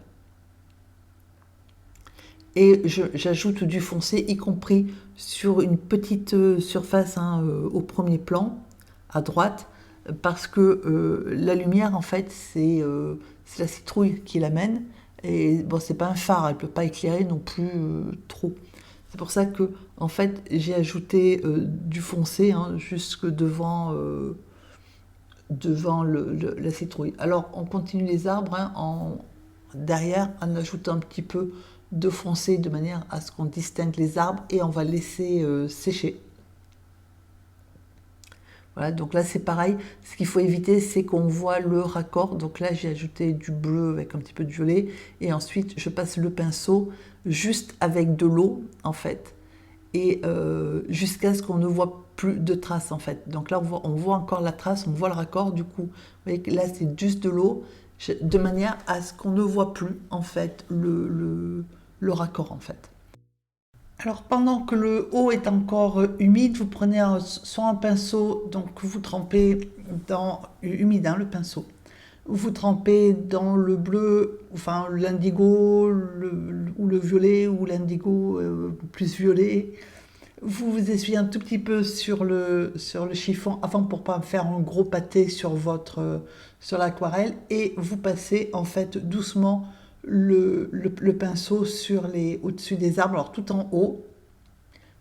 Et j'ajoute du foncé, y compris sur une petite surface, hein, au premier plan, à droite, parce que la lumière, en fait, c'est la citrouille qui l'amène. Et bon, c'est pas un phare, elle ne peut pas éclairer non plus trop. C'est pour ça que, en fait, j'ai ajouté du foncé, hein, jusque devant la citrouille. Alors, on continue les arbres, hein, derrière, en ajoutant un petit peu de foncé de manière à ce qu'on distingue les arbres, et on va laisser sécher. Voilà, donc là c'est pareil. Ce qu'il faut éviter, c'est qu'on voit le raccord. Donc là j'ai ajouté du bleu avec un petit peu de violet, et ensuite je passe le pinceau juste avec de l'eau en fait, et jusqu'à ce qu'on ne voit plus de traces en fait. Donc là on voit encore la trace, on voit le raccord. Du coup, vous voyez que là c'est juste de l'eau, de manière à ce qu'on ne voit plus en fait le raccord en fait. Alors pendant que le haut est encore humide, vous prenez soit un pinceau, donc vous trempez dans humide, hein, le pinceau. Vous trempez dans le bleu, enfin l'indigo ou le violet ou l'indigo plus violet. Vous essuyez un tout petit peu sur le chiffon avant pour pas faire un gros pâté sur l'aquarelle et vous passez en fait doucement le pinceau au-dessus des arbres, alors tout en haut.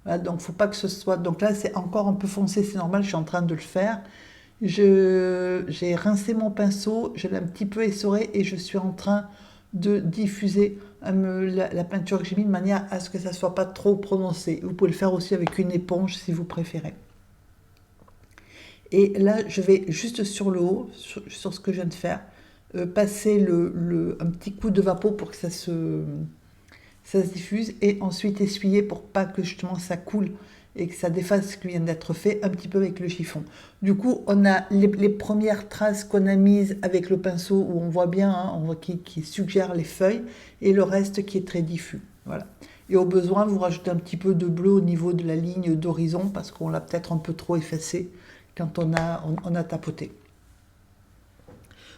Voilà, donc faut pas que ce soit. Donc là c'est encore un peu foncé, c'est normal, je suis en train de le faire. J'ai rincé mon pinceau, je l'ai un petit peu essoré et je suis en train de diffuser la peinture que j'ai mis de manière à ce que ça ne soit pas trop prononcé. Vous pouvez le faire aussi avec une éponge si vous préférez. Et là, je vais juste sur le haut, sur ce que je viens de faire, passer un petit coup de vapeau pour que ça se diffuse et ensuite essuyer pour pas que justement ça coule et que ça défasse ce qui vient d'être fait un petit peu avec le chiffon. Du coup, on a les premières traces qu'on a mises avec le pinceau où on voit bien, hein, on voit qui suggère les feuilles et le reste qui est très diffus. Voilà. Et au besoin, vous rajoutez un petit peu de bleu au niveau de la ligne d'horizon parce qu'on l'a peut-être un peu trop effacé quand on a tapoté.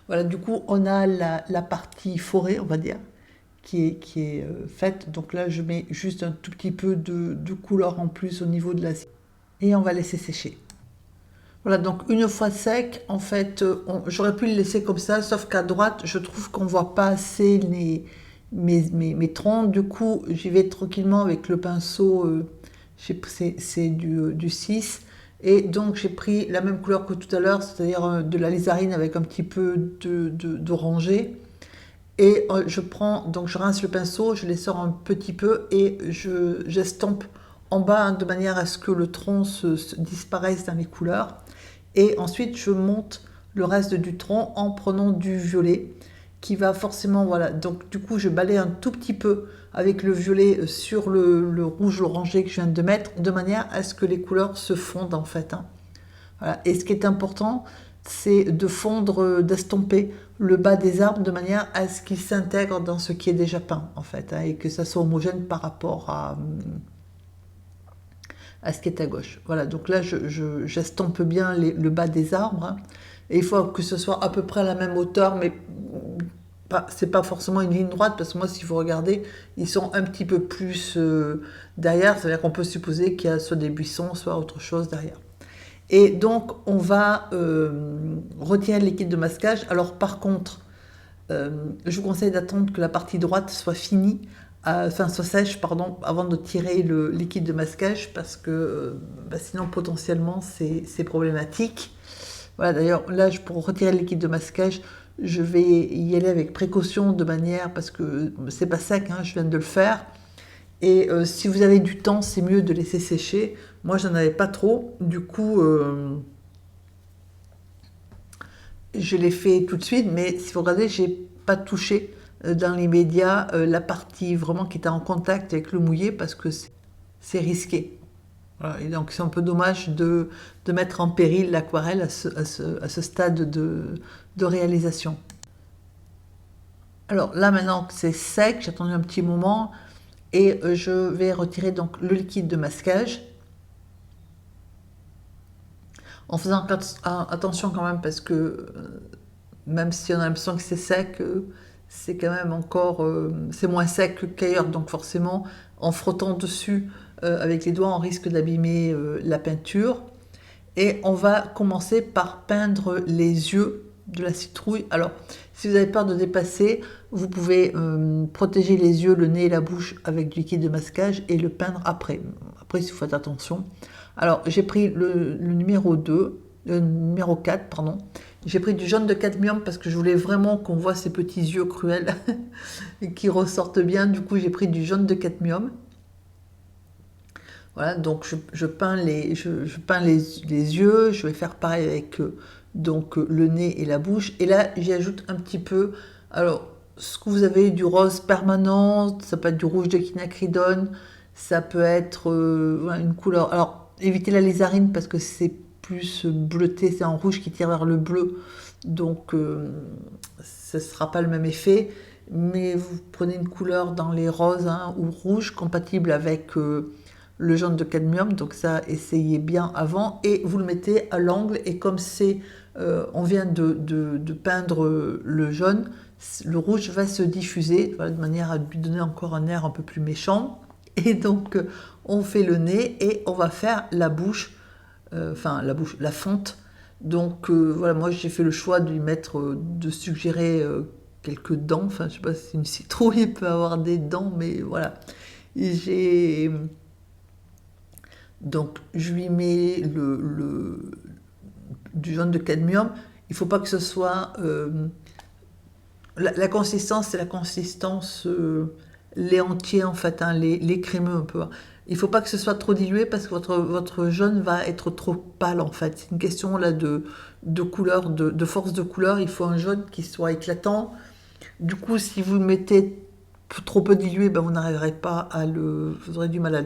Voilà, du coup, on a la partie forêt, on va dire, qui est faite. Donc là, je mets juste un tout petit peu de couleur en plus au niveau de la... Et on va laisser sécher. Voilà, donc une fois sec, en fait, j'aurais pu le laisser comme ça, sauf qu'à droite, je trouve qu'on voit pas assez mes troncs. Du coup, j'y vais tranquillement avec le pinceau, c'est du 6. Et donc, j'ai pris la même couleur que tout à l'heure, c'est-à-dire de la lizarine avec un petit peu d'orangé. Et donc je rince le pinceau, je l'essore un petit peu et j'estompe en bas, hein, de manière à ce que le tronc se disparaisse dans les couleurs. Et ensuite, je monte le reste du tronc en prenant du violet qui va forcément, voilà. Donc du coup, je balaye un tout petit peu avec le violet sur le rouge orangé que je viens de mettre, de manière à ce que les couleurs se fondent en fait, hein. Voilà. Et ce qui est important, c'est de fondre, d'estomper le bas des arbres de manière à ce qu'ils s'intègrent dans ce qui est déjà peint, en fait, hein, et que ça soit homogène par rapport à ce qui est à gauche. Voilà, donc là, j'estompe bien le bas des arbres, hein, et il faut que ce soit à peu près à la même hauteur, mais c'est pas forcément une ligne droite, parce que moi, si vous regardez, ils sont un petit peu plus derrière, c'est-à-dire qu'on peut supposer qu'il y a soit des buissons, soit autre chose derrière. Et donc, on va retirer le liquide de masquage. Alors, par contre, je vous conseille d'attendre que la partie droite soit finie, enfin soit sèche, pardon, avant de tirer le liquide de masquage, parce que sinon, potentiellement, c'est problématique. Voilà, d'ailleurs, là, pour retirer le liquide de masquage, je vais y aller avec précaution, de manière, parce que c'est pas sec, hein, je viens de le faire. Et si vous avez du temps, c'est mieux de laisser sécher. Moi, j'en avais pas trop. Du coup, je l'ai fait tout de suite. Mais si vous regardez, j'ai pas touché dans l'immédiat la partie vraiment qui était en contact avec le mouillé parce que c'est risqué. Voilà. Et donc, c'est un peu dommage de mettre en péril l'aquarelle à ce stade de réalisation. Alors là, maintenant que c'est sec, j'ai attendu un petit moment. Et je vais retirer donc le liquide de masquage en faisant attention quand même parce que même si on a l'impression que c'est sec, c'est quand même encore c'est moins sec qu'ailleurs, donc forcément en frottant dessus avec les doigts on risque d'abîmer la peinture. Et on va commencer par peindre les yeux de la citrouille. Alors, si vous avez peur de dépasser, vous pouvez protéger les yeux, le nez et la bouche avec du liquide de masquage et le peindre après. Après, il faut faire attention. Alors, j'ai pris le numéro 2, le numéro 4, pardon. J'ai pris du jaune de cadmium parce que je voulais vraiment qu'on voit ces petits yeux cruels et qui ressortent bien. Du coup, j'ai pris du jaune de cadmium. Voilà, donc je peins les yeux, je vais faire pareil avec donc le nez et la bouche. Et là, j'y ajoute un petit peu, alors, ce que vous avez, du rose permanent, ça peut être du rouge de quinacridone, ça peut être voilà, une couleur. Alors, évitez la lizarine parce que c'est plus bleuté, c'est en rouge qui tire vers le bleu, donc ce ne sera pas le même effet. mais vous prenez une couleur dans les roses hein, ou rouges compatible avec le jaune de cadmium, donc ça essayez bien avant, et vous le mettez à l'angle, et comme c'est on vient de peindre le jaune, le rouge va se diffuser voilà, de manière à lui donner encore un air un peu plus méchant. Et donc on fait le nez et on va faire la bouche, enfin la bouche, la fonte. Donc voilà, moi j'ai fait le choix de lui mettre, de suggérer quelques dents. Enfin, je sais pas si une citrouille peut avoir des dents, mais voilà. J'ai donc je lui mets du jaune de cadmium. Il faut pas que ce soit la consistance, c'est la consistance lait entier en fait, hein, lait crémeux un peu. Il ne faut pas que ce soit trop dilué parce que votre jaune va être trop pâle en fait. C'est une question là de couleur, de force de couleur. Il faut un jaune qui soit éclatant. Du coup, si vous le mettez trop peu dilué, ben, vous n'arriverez pas à le... Vous aurez du mal à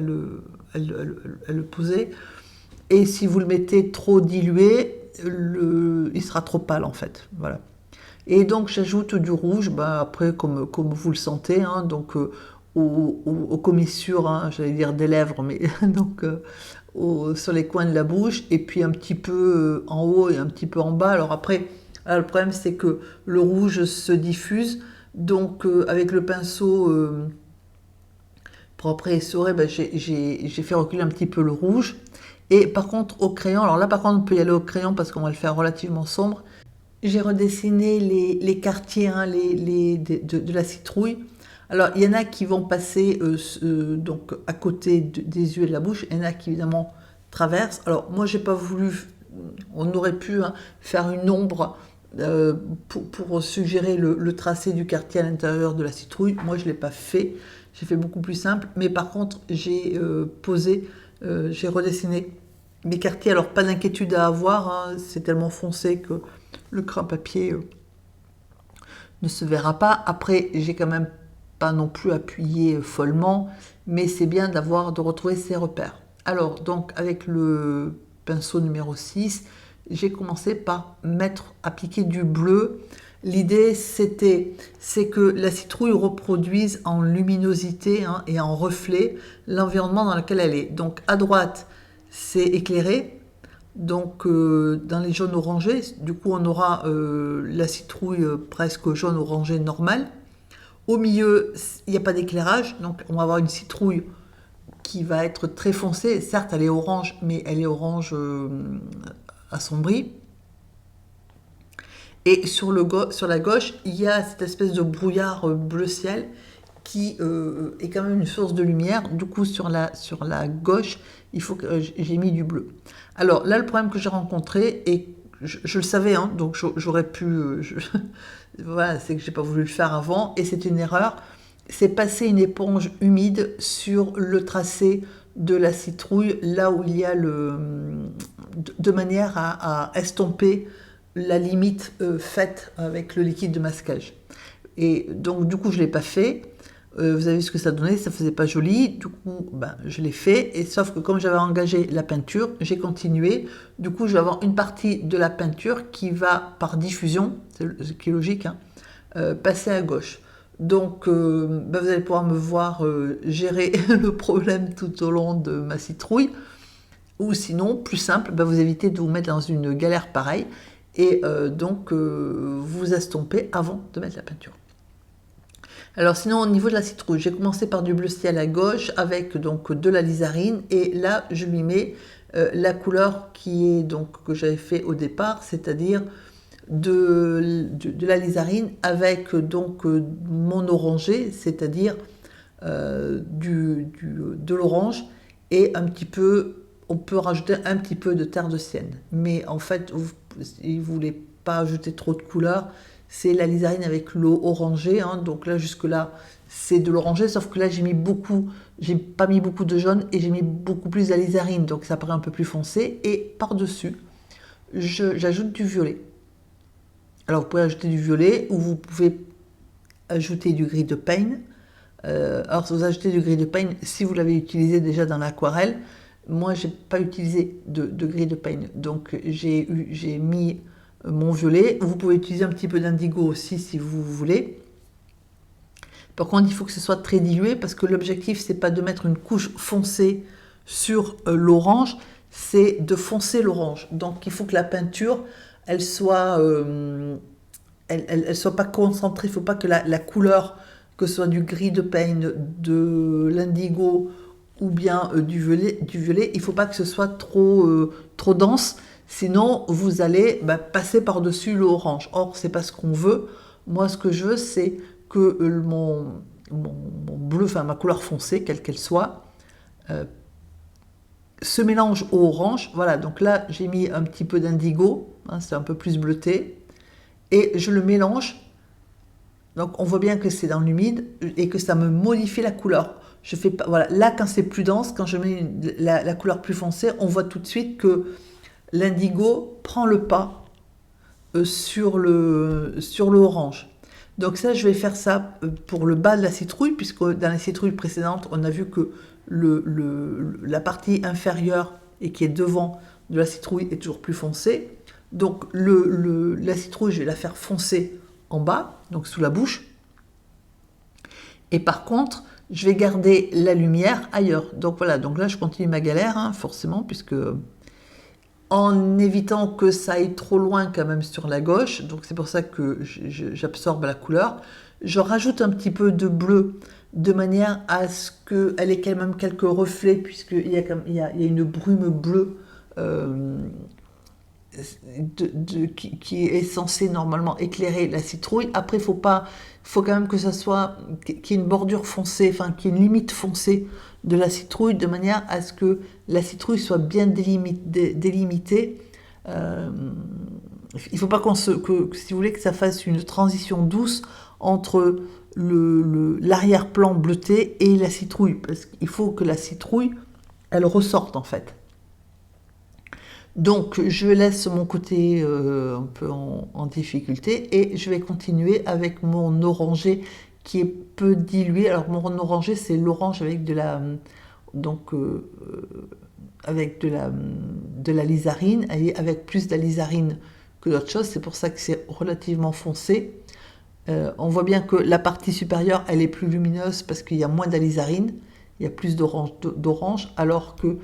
le poser. Et si vous le mettez trop dilué, il sera trop pâle en fait. Voilà. Et donc j'ajoute du rouge, ben, après comme vous le sentez, hein, donc aux commissures, hein, j'allais dire des lèvres, mais donc sur les coins de la bouche, et puis un petit peu en haut et un petit peu en bas. Alors après, le problème c'est que le rouge se diffuse, donc avec le pinceau propre et essoré, ben, j'ai fait reculer un petit peu le rouge. Et par contre au crayon, alors là par contre on peut y aller au crayon parce qu'on va le faire relativement sombre. J'ai redessiné les quartiers hein, de la citrouille. Alors, il y en a qui vont passer donc à côté des yeux et de la bouche. Il y en a qui, évidemment, traversent. Alors, moi, j'ai pas voulu... On aurait pu hein, faire une ombre pour suggérer le tracé du quartier à l'intérieur de la citrouille. Moi, je ne l'ai pas fait. J'ai fait beaucoup plus simple. Mais par contre, j'ai j'ai redessiné mes quartiers. Alors, pas d'inquiétude à avoir. Hein, c'est tellement foncé que le crayon papier ne se verra pas. Après, j'ai quand même pas non plus appuyé follement, mais c'est bien de retrouver ses repères. Alors, donc, avec le pinceau numéro 6, j'ai commencé par appliquer du bleu. L'idée, c'est que la citrouille reproduise en luminosité hein, et en reflet l'environnement dans lequel elle est. Donc, à droite, c'est éclairé, donc dans les jaunes orangés, du coup on aura la citrouille presque jaune orangé normale. Au milieu, il n'y a pas d'éclairage, donc on va avoir une citrouille qui va être très foncée. Certes, elle est orange, mais elle est orange assombrie. Et sur la gauche, il y a cette espèce de brouillard bleu ciel qui est quand même une source de lumière. Du coup, sur la gauche, il faut que j'ai mis du bleu. Alors là, le problème que j'ai rencontré, et je le savais, hein, donc j'aurais pu... voilà, c'est que j'ai pas voulu le faire avant, et c'est une erreur. C'est passer une éponge humide sur le tracé de la citrouille, là où il y a de manière à estomper la limite faite avec le liquide de masquage. Et donc, du coup, je ne l'ai pas fait. Vous avez vu ce que ça donnait, ça faisait pas joli. Du coup, ben, je l'ai fait. Et sauf que comme j'avais engagé la peinture, j'ai continué. Du coup, je vais avoir une partie de la peinture qui va, par diffusion, ce qui est logique, hein, passer à gauche. Donc, ben, vous allez pouvoir me voir gérer le problème tout au long de ma citrouille. Ou sinon, plus simple, ben, vous évitez de vous mettre dans une galère pareille. Et donc, vous estompez avant de mettre la peinture. Alors sinon, au niveau de la citrouille, j'ai commencé par du bleu ciel à gauche avec donc de la lizarine, et là je lui mets la couleur qui est donc que j'avais fait au départ, c'est-à-dire de la lizarine avec donc mon orangé, c'est-à-dire de l'orange, et un petit peu, on peut rajouter un petit peu de terre de sienne. Mais en fait, si vous voulez pas ajouter trop de couleurs, c'est la lizarine avec l'eau orangée, hein, donc là jusque là c'est de l'orangé, sauf que là j'ai pas mis beaucoup de jaune et j'ai mis beaucoup plus de la lizarine, donc ça paraît un peu plus foncé. Et par dessus j'ajoute du violet. Alors vous pouvez ajouter du violet ou vous pouvez ajouter du gris de Payne. Alors vous ajoutez du gris de Payne si vous l'avez utilisé déjà dans l'aquarelle. Moi j'ai pas utilisé de gris de Payne, donc j'ai mis mon violet. Vous pouvez utiliser un petit peu d'indigo aussi si vous voulez. Par contre, il faut que ce soit très dilué parce que l'objectif, c'est pas de mettre une couche foncée sur l'orange, c'est de foncer l'orange. Donc, il faut que la peinture, elle soit, elle soit pas concentrée. Il faut pas que la couleur, que ce soit du gris de Payne, de l'indigo ou bien du violet, il faut pas que ce soit trop dense. Sinon, vous allez passer par-dessus l'orange. Or, c'est pas ce qu'on veut. Moi, ce que je veux, c'est que mon bleu, enfin ma couleur foncée, quelle qu'elle soit, se mélange au orange. Voilà, donc là, j'ai mis un petit peu d'indigo, hein, c'est un peu plus bleuté, et je le mélange. Donc, on voit bien que c'est dans l'humide et que ça me modifie la couleur. Je fais pas, voilà, là, quand c'est plus dense, quand je mets la couleur plus foncée, on voit tout de suite que l'indigo prend le pas sur l'orange. Donc ça, je vais faire ça pour le bas de la citrouille, puisque dans la citrouille précédente, on a vu que la partie inférieure et qui est devant de la citrouille est toujours plus foncée. Donc la citrouille, je vais la faire foncer en bas, donc sous la bouche. Et par contre, je vais garder la lumière ailleurs. Donc voilà, donc là, je continue ma galère, hein, forcément, puisque en évitant que ça aille trop loin quand même sur la gauche, donc c'est pour ça que j'absorbe la couleur. Je rajoute un petit peu de bleu de manière à ce qu'elle ait quand même quelques reflets, puisqu'il y a une brume bleue qui est censée normalement éclairer la citrouille. Après, faut quand même que ça soit, qu'il y ait une bordure foncée, enfin qu'il y ait une limite foncée de la citrouille, de manière à ce que la citrouille soit bien délimitée. Il ne faut pas si vous voulez que ça fasse une transition douce entre l'arrière-plan bleuté et la citrouille, parce qu'il faut que la citrouille, elle ressorte en fait. Donc je laisse mon côté un peu en difficulté et je vais continuer avec mon orangé qui est peu dilué. Alors mon orangé, c'est l'orange avec avec de la lizarine, et avec plus de la lizarine que d'autres choses. C'est pour ça que c'est relativement foncé. On voit bien que la partie supérieure, elle est plus lumineuse parce qu'il y a moins d'alizarine, il y a plus d'orange, alors que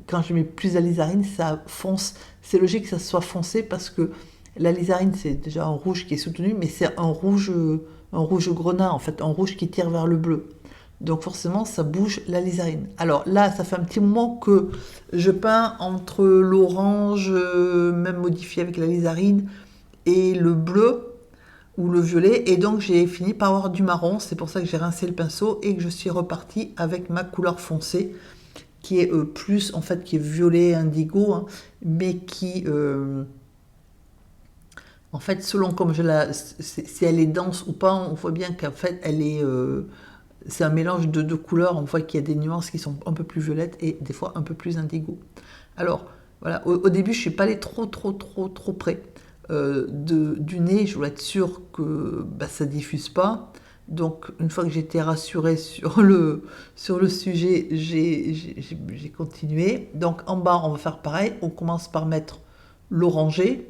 quand je mets plus d'alizarine, ça fonce. C'est logique que ça soit foncé parce que l'alizarine, c'est déjà un rouge qui est soutenu, mais c'est un rouge grenat, en fait, un rouge qui tire vers le bleu. Donc forcément, ça bouge l'alizarine. Alors là, ça fait un petit moment que je peins entre l'orange, même modifié avec l'alizarine, et le bleu ou le violet, et donc j'ai fini par avoir du marron. C'est pour ça que j'ai rincé le pinceau et que je suis repartie avec ma couleur foncée qui est plus, en fait, qui est violet indigo, hein, mais qui en fait, selon comme si elle est dense ou pas, on voit bien qu'en fait c'est un mélange de deux couleurs. On voit qu'il y a des nuances qui sont un peu plus violettes et des fois un peu plus indigo. Alors voilà, au début je suis pas allée trop près du nez. Je voulais être sûre que ça diffuse pas. Donc une fois que j'étais rassurée sur le sujet, j'ai continué. Donc en bas on va faire pareil. On commence par mettre l'orangé.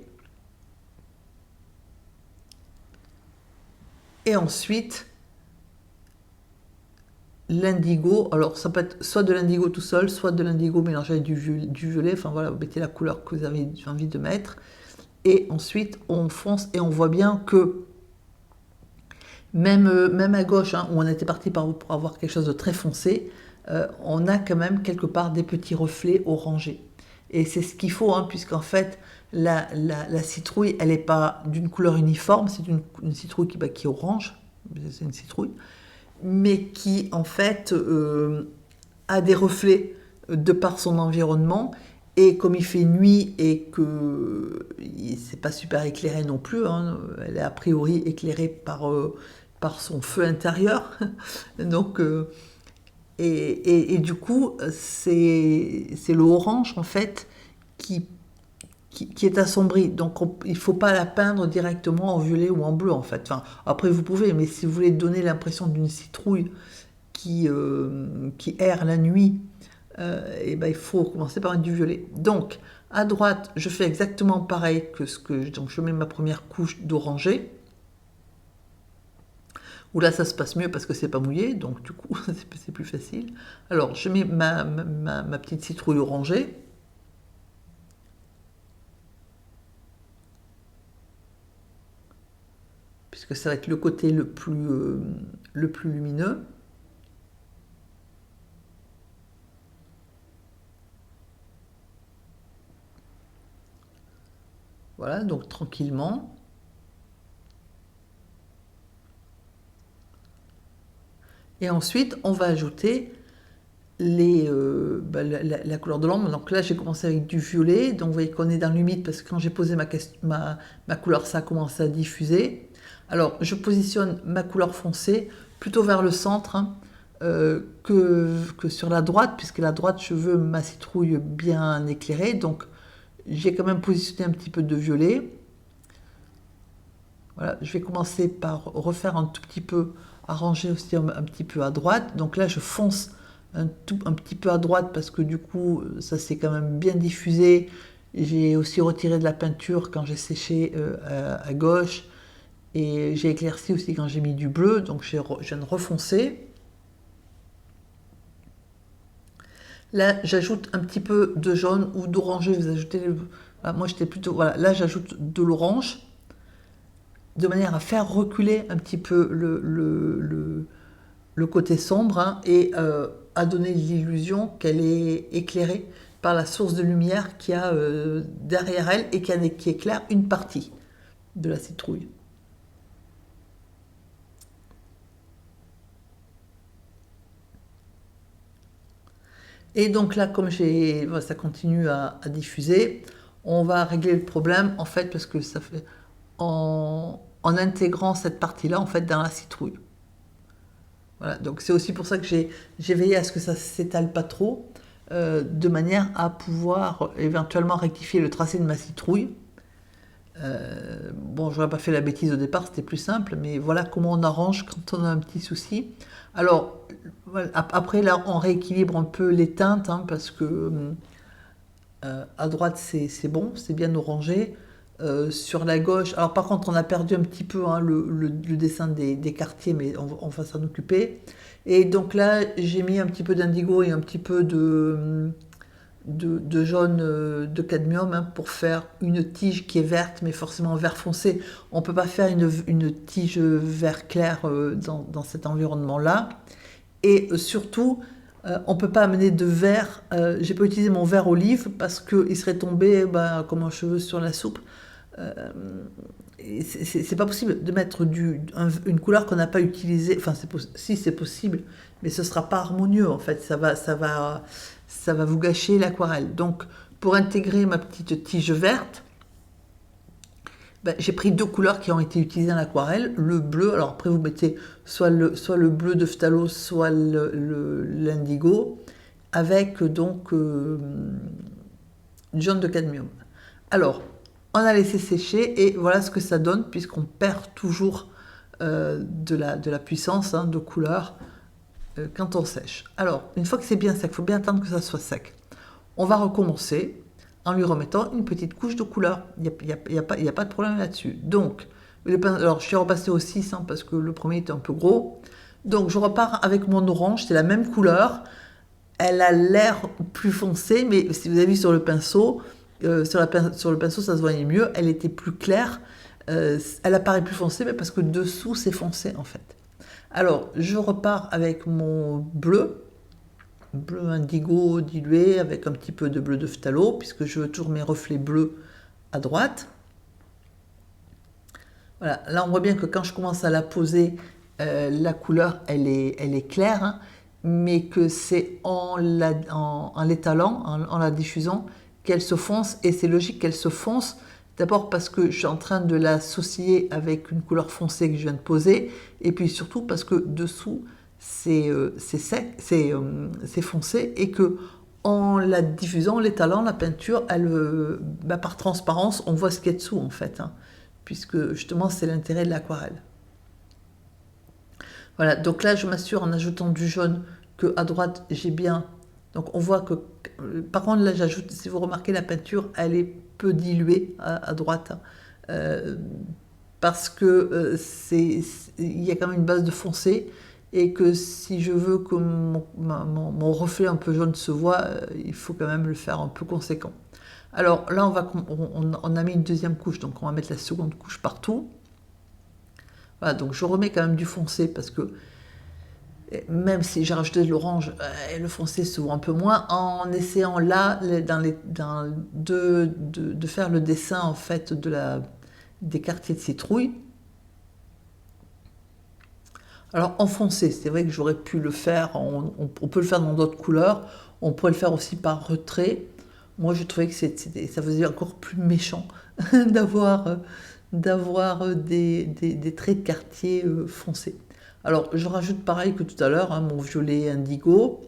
Et ensuite, l'indigo. Alors, ça peut être soit de l'indigo tout seul, soit de l'indigo mélangé avec du violet. Enfin, voilà, vous mettez la couleur que vous avez envie de mettre. Et ensuite, on fonce et on voit bien que, même à gauche, hein, où on était parti pour avoir quelque chose de très foncé, on a quand même quelque part des petits reflets orangés. Et c'est ce qu'il faut, hein, puisqu'en fait, la citrouille, elle n'est pas d'une couleur uniforme, c'est une citrouille qui est orange, c'est une citrouille, mais qui en fait a des reflets de par son environnement, et comme il fait nuit et que c'est pas super éclairé non plus, hein, elle est a priori éclairée par son feu intérieur, donc et du coup c'est le orange en fait qui est assombrie. Donc il ne faut pas la peindre directement en violet ou en bleu en fait. Enfin, après vous pouvez, mais si vous voulez donner l'impression d'une citrouille qui erre la nuit, et ben, il faut commencer par du violet. Donc à droite, je fais exactement pareil donc je mets ma première couche d'orangé. Où là, ça se passe mieux parce que c'est pas mouillé, donc du coup, c'est plus facile. Alors, je mets ma petite citrouille orangée. Puisque ça va être le côté le plus lumineux. Voilà, donc tranquillement. Et ensuite, on va ajouter la couleur de l'ombre. Donc là, j'ai commencé avec du violet. Donc vous voyez qu'on est dans l'humide parce que quand j'ai posé ma couleur, ça a commencé à diffuser. Alors, je positionne ma couleur foncée plutôt vers le centre, hein, que sur la droite, puisque la droite, je veux ma citrouille bien éclairée. Donc, j'ai quand même positionné un petit peu de violet. Voilà, je vais commencer par refaire un tout petit peu, arranger aussi un petit peu à droite. Donc là, je fonce un petit peu à droite parce que du coup, ça s'est quand même bien diffusé. J'ai aussi retiré de la peinture quand j'ai séché à gauche. Et j'ai éclairci aussi quand j'ai mis du bleu. Donc je viens de refoncer. Là, j'ajoute un petit peu de jaune ou d'oranger. Vous ajoutez voilà, moi, j'étais plutôt... Voilà, là, j'ajoute de l'orange de manière à faire reculer un petit peu le côté sombre, hein, et à donner l'illusion qu'elle est éclairée par la source de lumière qu'il y a derrière elle et qui éclaire une partie de la citrouille. Et donc là, comme voilà, ça continue à diffuser, on va régler le problème en fait parce que ça fait en intégrant cette partie-là en fait dans la citrouille. Voilà, donc c'est aussi pour ça que j'ai veillé à ce que ça ne s'étale pas trop, de manière à pouvoir éventuellement rectifier le tracé de ma citrouille. Bon, j'aurais pas fait la bêtise au départ, c'était plus simple, mais voilà comment on arrange quand on a un petit souci. Alors, voilà, après là, on rééquilibre un peu les teintes, hein, parce que à droite c'est bon, c'est bien orangé. Sur la gauche, alors par contre, on a perdu un petit peu, hein, le dessin des quartiers, mais on va s'en occuper. Et donc là, j'ai mis un petit peu d'indigo et un petit peu de jaune de cadmium, hein, pour faire une tige qui est verte, mais forcément vert foncé. On ne peut pas faire une tige vert clair dans cet environnement-là. Et surtout, on ne peut pas amener de vert. J'ai pas utilisé mon vert olive parce qu'il serait tombé comme un cheveu sur la soupe. C'est pas possible de mettre une couleur qu'on n'a pas utilisée. Enfin, si c'est possible, mais ce sera pas harmonieux en fait. Ça va vous gâcher l'aquarelle. Donc, pour intégrer ma petite tige verte, j'ai pris deux couleurs qui ont été utilisées en aquarelle. Le bleu, alors après vous mettez soit le bleu de phthalo, soit l'indigo, avec donc du jaune de cadmium. Alors, on a laissé sécher et voilà ce que ça donne, puisqu'on perd toujours de la puissance, hein, de couleur quand on sèche. Alors, une fois que c'est bien sec, il faut bien attendre que ça soit sec. On va recommencer en lui remettant une petite couche de couleur. Il n'y a pas de problème là-dessus. Donc, alors je suis repassée au 6, hein, parce que le premier était un peu gros. Donc, je repars avec mon orange, c'est la même couleur. Elle a l'air plus foncée, mais si vous avez vu sur le pinceau, sur le pinceau, ça se voyait mieux. Elle était plus claire. Elle apparaît plus foncée, mais parce que dessous, c'est foncé, en fait. Alors, je repars avec mon bleu indigo dilué, avec un petit peu de bleu de phthalo, puisque je veux toujours mes reflets bleus à droite. Voilà, là on voit bien que quand je commence à la poser, la couleur elle est claire, hein, mais que c'est en l'étalant, en la diffusant, qu'elle se fonce, et c'est logique qu'elle se fonce, d'abord parce que je suis en train de l'associer avec une couleur foncée que je viens de poser, et puis surtout parce que dessous c'est sec, c'est foncé, et que en la diffusant, en l'étalant, la peinture, par transparence, on voit ce qu'il y a dessous en fait, hein, puisque justement c'est l'intérêt de l'aquarelle. Voilà, donc là je m'assure en ajoutant du jaune que à droite j'ai bien. Donc on voit que, par contre là j'ajoute, si vous remarquez la peinture, elle est peu diluée à droite, hein. parce que il y a quand même une base de foncé, et que si je veux que mon reflet un peu jaune se voit, il faut quand même le faire un peu conséquent. Alors là, on a mis une deuxième couche, donc on va mettre la seconde couche partout. Voilà, donc je remets quand même du foncé, parce que même si j'ai rajouté de l'orange, le foncé se voit un peu moins, en essayant là, de faire le dessin en fait des quartiers de citrouille. Alors en foncé, c'est vrai que j'aurais pu le faire, on peut le faire dans d'autres couleurs, on pourrait le faire aussi par retrait. Moi je trouvais que ça faisait encore plus méchant d'avoir des traits de quartier foncés. Alors je rajoute pareil que tout à l'heure, hein, mon violet indigo.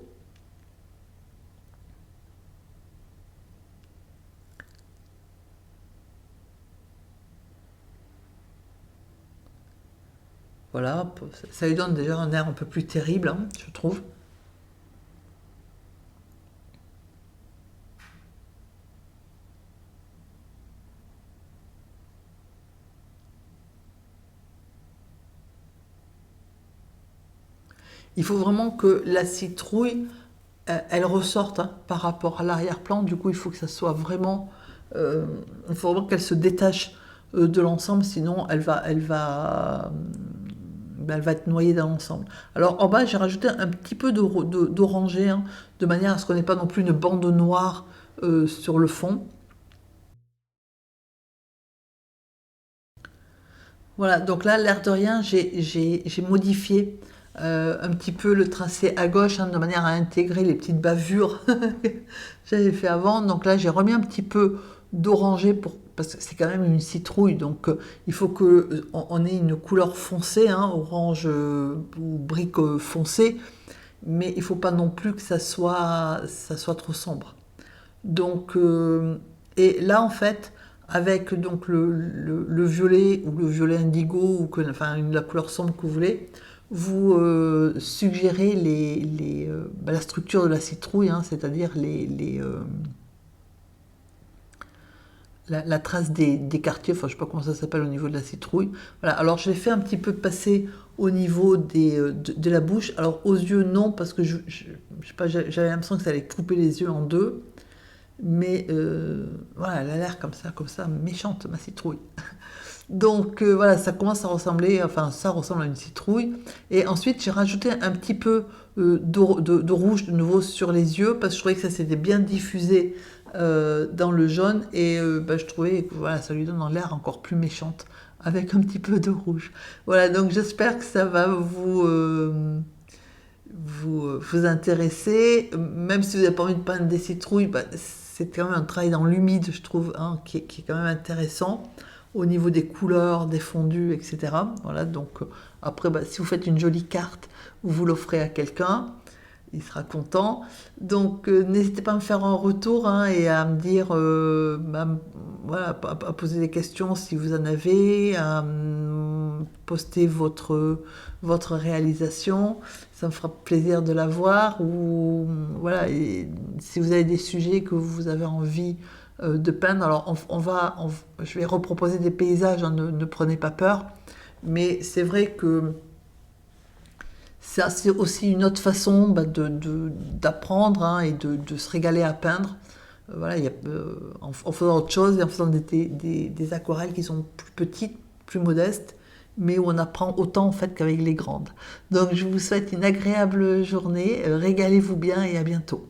Voilà, ça lui donne déjà un air un peu plus terrible, hein, je trouve. Il faut vraiment que la citrouille, elle ressorte, hein, par rapport à l'arrière-plan. Du coup, il faut que ça soit vraiment... il faut vraiment qu'elle se détache de l'ensemble, sinon elle va être noyée dans l'ensemble. Alors en bas, j'ai rajouté un petit peu d'orangé, hein, de manière à ce qu'on n'ait pas non plus une bande noire sur le fond. Voilà, donc là, l'air de rien, j'ai modifié un petit peu le tracé à gauche, hein, de manière à intégrer les petites bavures que j'avais fait avant. Donc là, j'ai remis un petit peu d'orangé, parce que c'est quand même une citrouille, donc il faut qu'on ait une couleur foncée, hein, orange ou brique foncée, mais il ne faut pas non plus que ça soit trop sombre. Donc, et là, en fait, avec donc le violet ou le violet indigo, ou enfin la couleur sombre que vous voulez, vous suggérez la structure de la citrouille, hein, c'est-à-dire la trace des quartiers, enfin je ne sais pas comment ça s'appelle au niveau de la citrouille. Voilà, alors je l'ai fait un petit peu passer au niveau de la bouche. Alors aux yeux, non, parce que je sais pas, j'avais l'impression que ça allait couper les yeux en deux. Mais voilà, elle a l'air comme ça, méchante, ma citrouille. Donc voilà, ça commence à ressembler, enfin ça ressemble à une citrouille. Et ensuite, j'ai rajouté un petit peu de rouge de nouveau sur les yeux, parce que je trouvais que ça s'était bien diffusé dans le jaune. Et bah, je trouvais que voilà, ça lui donne l'air encore plus méchante, avec un petit peu de rouge. Voilà, donc j'espère que ça va vous intéresser. Même si vous n'avez pas envie de peindre des citrouilles, bah, c'est quand même un travail dans l'humide, je trouve, hein, qui est quand même intéressant au niveau des couleurs, des fondus, etc. Voilà, donc après, bah, si vous faites une jolie carte, vous l'offrez à quelqu'un, il sera content. Donc n'hésitez pas à me faire un retour, hein, et à me dire, voilà, à poser des questions si vous en avez, à poster votre réalisation. Ça me fera plaisir de la voir. Ou voilà, et si vous avez des sujets que vous avez envie de peindre, alors je vais reproposer des paysages, hein, ne prenez pas peur. Mais c'est vrai que c'est aussi une autre façon, bah, d'apprendre, hein, et de se régaler à peindre. Voilà, en faisant autre chose et en faisant des aquarelles qui sont plus petites, plus modestes, mais où on apprend autant en fait qu'avec les grandes. Donc je vous souhaite une agréable journée, régalez-vous bien et à bientôt.